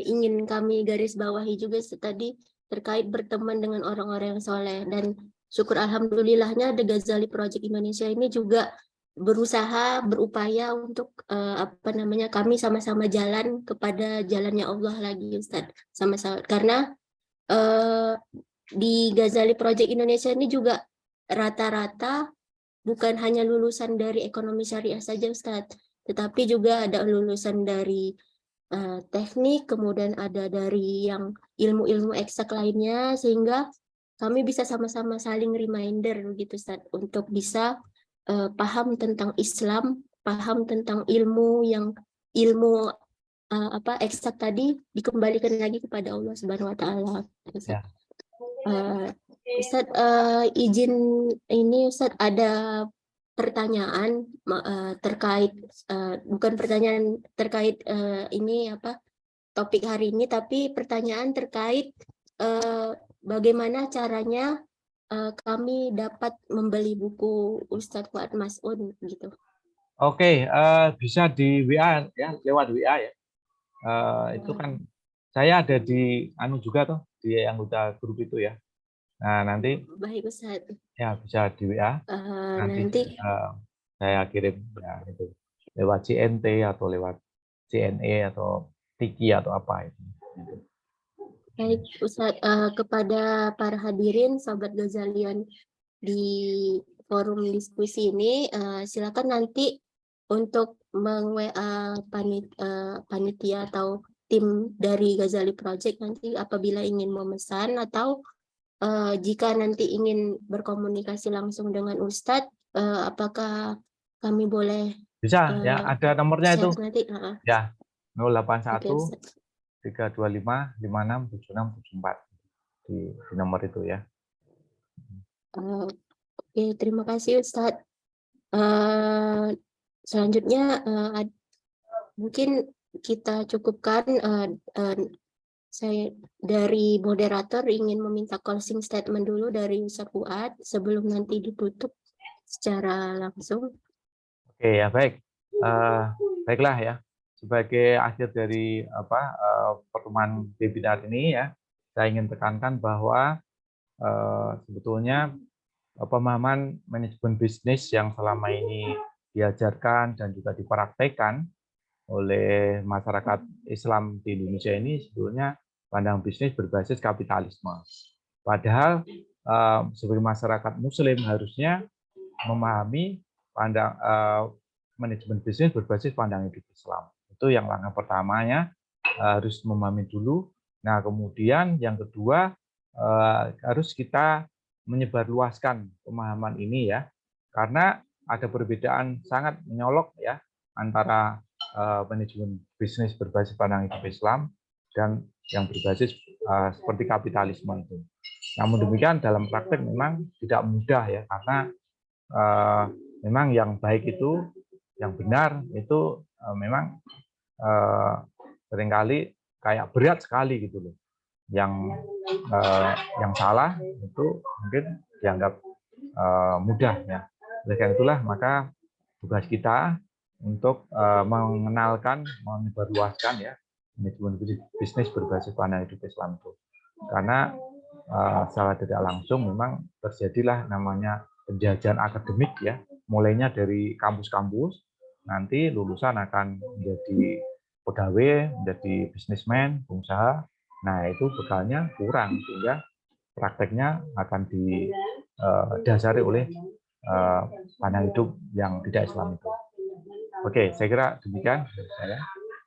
ingin kami garis bawahi juga tadi terkait berteman dengan orang-orang yang soleh. Dan syukur alhamdulillahnya The Ghazali Project Indonesia ini juga berupaya untuk kami sama-sama jalan kepada jalannya Allah lagi, Ustadz. Sama-sama, karena di Ghazali Project Indonesia ini juga rata-rata bukan hanya lulusan dari ekonomi syariah saja, Ustadz, tetapi juga ada lulusan dari teknik, kemudian ada dari yang ilmu-ilmu eksak lainnya, sehingga kami bisa sama-sama saling reminder begitu, Ustadz, untuk bisa paham tentang Islam, paham tentang ilmu eksak tadi dikembalikan lagi kepada Allah Subhanahu wa taala. Ya. Ustadz, izin ini Ustadz, ada pertanyaan terkait bukan pertanyaan terkait topik hari ini, tapi pertanyaan terkait bagaimana caranya kami dapat membeli buku Ustadz Fuad Mas'ud gitu. Oke, bisa di WA ya, lewat WA ya. Itu kan saya ada di juga tuh, di anggota grup itu ya. Nah, nanti baik Ustadz. Ya bisa di WA. Nanti saya kirim ya itu lewat CNT atau lewat CNE atau Tiki atau apa itu. Baik Ustadz, kepada para hadirin sahabat Ghazalian di forum diskusi ini, silakan nanti untuk meng-WA panitia atau tim dari Ghazali Project nanti apabila ingin memesan, atau jika nanti ingin berkomunikasi langsung dengan Ustadz, apakah kami boleh bisa ya, ada nomornya itu nanti? ya, 081 Oke, Ustaz. 325 567674 di nomor itu ya. Oke, terima kasih Ustadz. Selanjutnya mungkin kita cukupkan. Saya dari moderator ingin meminta closing statement dulu dari Ustadz Fuad sebelum nanti ditutup secara langsung. Oke ya, baik. Baiklah ya. Sebagai akhir dari pertemuan webinar ini ya, saya ingin tekankan bahwa sebetulnya pemahaman manajemen bisnis yang selama ini diajarkan dan juga dipraktekkan oleh masyarakat Islam di Indonesia ini sebetulnya pandang bisnis berbasis kapitalisme. Padahal sebagai masyarakat Muslim harusnya memahami pandang manajemen bisnis berbasis pandang hidup Islam. Itu yang langkah pertamanya, harus memahami dulu. Nah, kemudian yang kedua harus kita menyebarluaskan pemahaman ini ya, karena ada perbedaan sangat menyolok ya antara manajemen bisnis berbasis pandang hidup Islam dan yang berbasis seperti kapitalisme itu. Namun demikian dalam praktek memang tidak mudah ya, karena memang yang baik itu, yang benar itu memang seringkali kayak berat sekali gitu loh. Yang salah itu mungkin dianggap mudah ya. Oleh karena itulah maka tugas kita untuk mengenalkan, menyebarluaskan ya manajemen bisnis berbasis pandang hidup Islam itu. Karena secara tidak langsung memang terjadilah namanya penjajahan akademik ya, mulainya dari kampus-kampus, nanti lulusan akan menjadi pegawai, menjadi bisnismen, pengusaha. Nah, itu bekalnya kurang, sehingga prakteknya akan didasari oleh pandang hidup yang tidak Islam itu. Oke, saya kira demikian dari saya.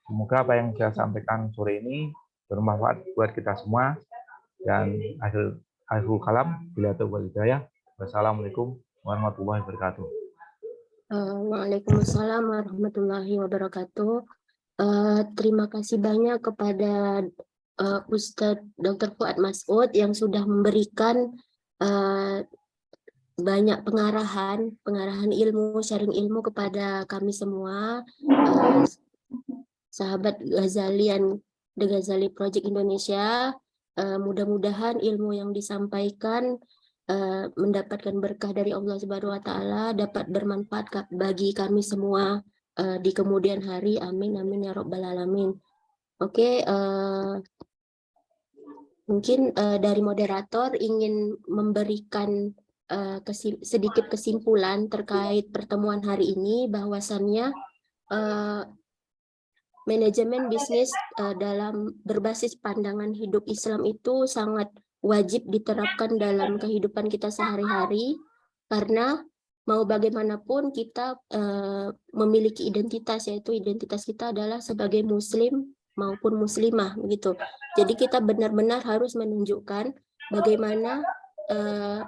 Semoga apa yang saya sampaikan sore ini bermanfaat buat kita semua. Dan akhirul kalam, bila taubat hidayah. Wassalamualaikum warahmatullahi wabarakatuh. Waalaikumsalam warahmatullahi wabarakatuh. Terima kasih banyak kepada Ustadz Dr. Fuad Mas'ud yang sudah memberikan banyak pengarahan ilmu, sharing ilmu kepada kami semua, sahabat Ghazalian The Ghazali Project Indonesia. Mudah-mudahan ilmu yang disampaikan mendapatkan berkah dari Allah Subhanahu wa Ta'ala, dapat bermanfaat bagi kami semua di kemudian hari. Amin amin ya rabbal alamin. Oke, mungkin dari moderator ingin memberikan sedikit kesimpulan terkait pertemuan hari ini, bahwasannya manajemen bisnis dalam berbasis pandangan hidup Islam itu sangat wajib diterapkan dalam kehidupan kita sehari-hari, karena mau bagaimanapun kita memiliki identitas, yaitu identitas kita adalah sebagai muslim maupun muslimah begitu. Jadi kita benar-benar harus menunjukkan bagaimana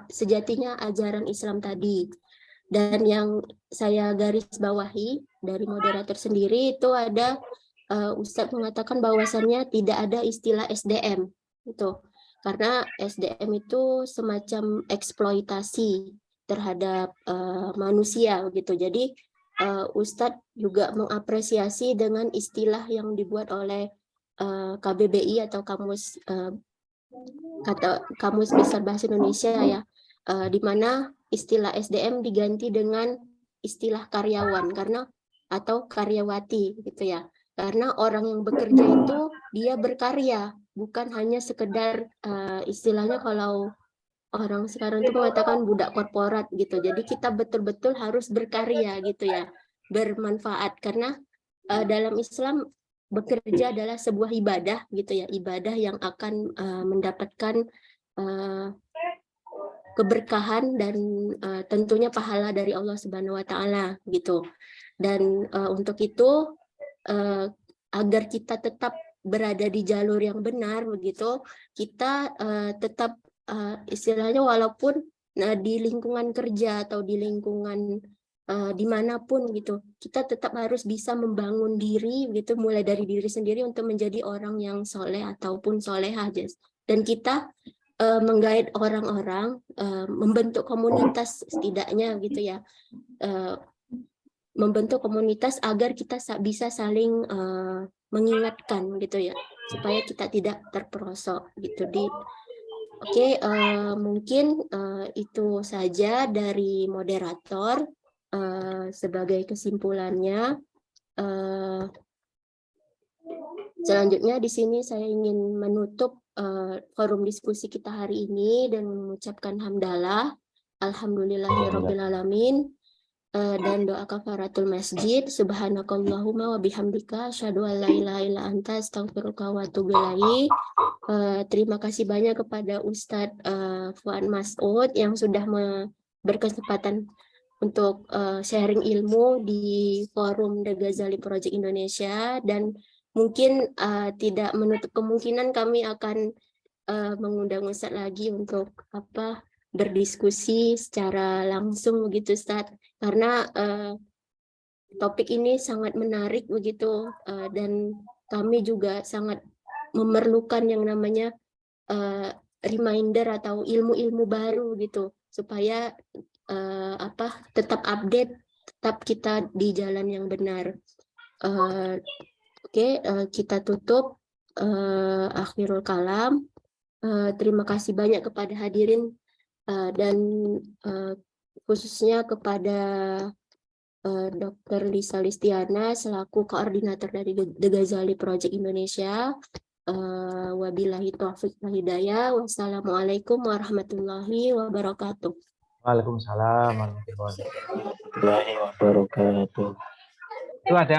sejatinya ajaran Islam tadi. Dan yang saya garis bawahi dari moderator sendiri itu ada Ustadz mengatakan bahwasannya tidak ada istilah SDM itu, karena SDM itu semacam eksploitasi terhadap manusia gitu. Jadi Ustadz juga mengapresiasi dengan istilah yang dibuat oleh KBBI atau Kamus Besar Bahasa Indonesia ya, di mana istilah SDM diganti dengan istilah karyawan atau karyawati gitu ya. Karena orang yang bekerja itu dia berkarya, bukan hanya sekedar istilahnya kalau orang sekarang itu mengatakan budak korporat gitu. Jadi kita betul-betul harus berkarya gitu ya, bermanfaat, karena dalam Islam bekerja adalah sebuah ibadah gitu ya, ibadah yang akan mendapatkan keberkahan dan tentunya pahala dari Allah Subhanahu wa Ta'ala gitu. Dan untuk itu agar kita tetap berada di jalur yang benar begitu, kita tetap istilahnya walaupun di lingkungan kerja atau di lingkungan dimanapun gitu, kita tetap harus bisa membangun diri gitu, mulai dari diri sendiri untuk menjadi orang yang soleh ataupun solehah. Dan kita menggait orang-orang, membentuk komunitas setidaknya gitu ya, membentuk komunitas agar kita bisa saling mengingatkan gitu ya, supaya kita tidak terperosok gitu. Oke, mungkin itu saja dari moderator. Sebagai kesimpulannya, selanjutnya di sini saya ingin menutup forum diskusi kita hari ini dan mengucapkan hamdalah, alhamdulillahirobbilalamin, dan doa kafaratul masjid, subhanakallahumma wa bihamdika asyhadu an la ilaha illa anta astaghfiruka wa atubu ilaik. Terima kasih banyak kepada Ustadz Fuad Mas'ud yang sudah berkesempatan untuk sharing ilmu di forum The Ghazali Project Indonesia, dan mungkin tidak menutup kemungkinan kami akan mengundang Ustadz lagi untuk berdiskusi secara langsung begitu Ustadz, karena topik ini sangat menarik begitu, dan kami juga sangat memerlukan yang namanya reminder atau ilmu-ilmu baru gitu, supaya tetap update, tetap kita di jalan yang benar. Oke, kita tutup. Akhirul kalam. Terima kasih banyak kepada hadirin dan khususnya kepada Dr. Lisa Listiana selaku koordinator dari The Ghazali Project Indonesia. Wabillahi taufiq wal hidayah. Wassalamualaikum warahmatullahi wabarakatuh. Waalaikumsalam warahmatullahi wabarakatuh. Warahmatullahi wabarakatuh. Itu ada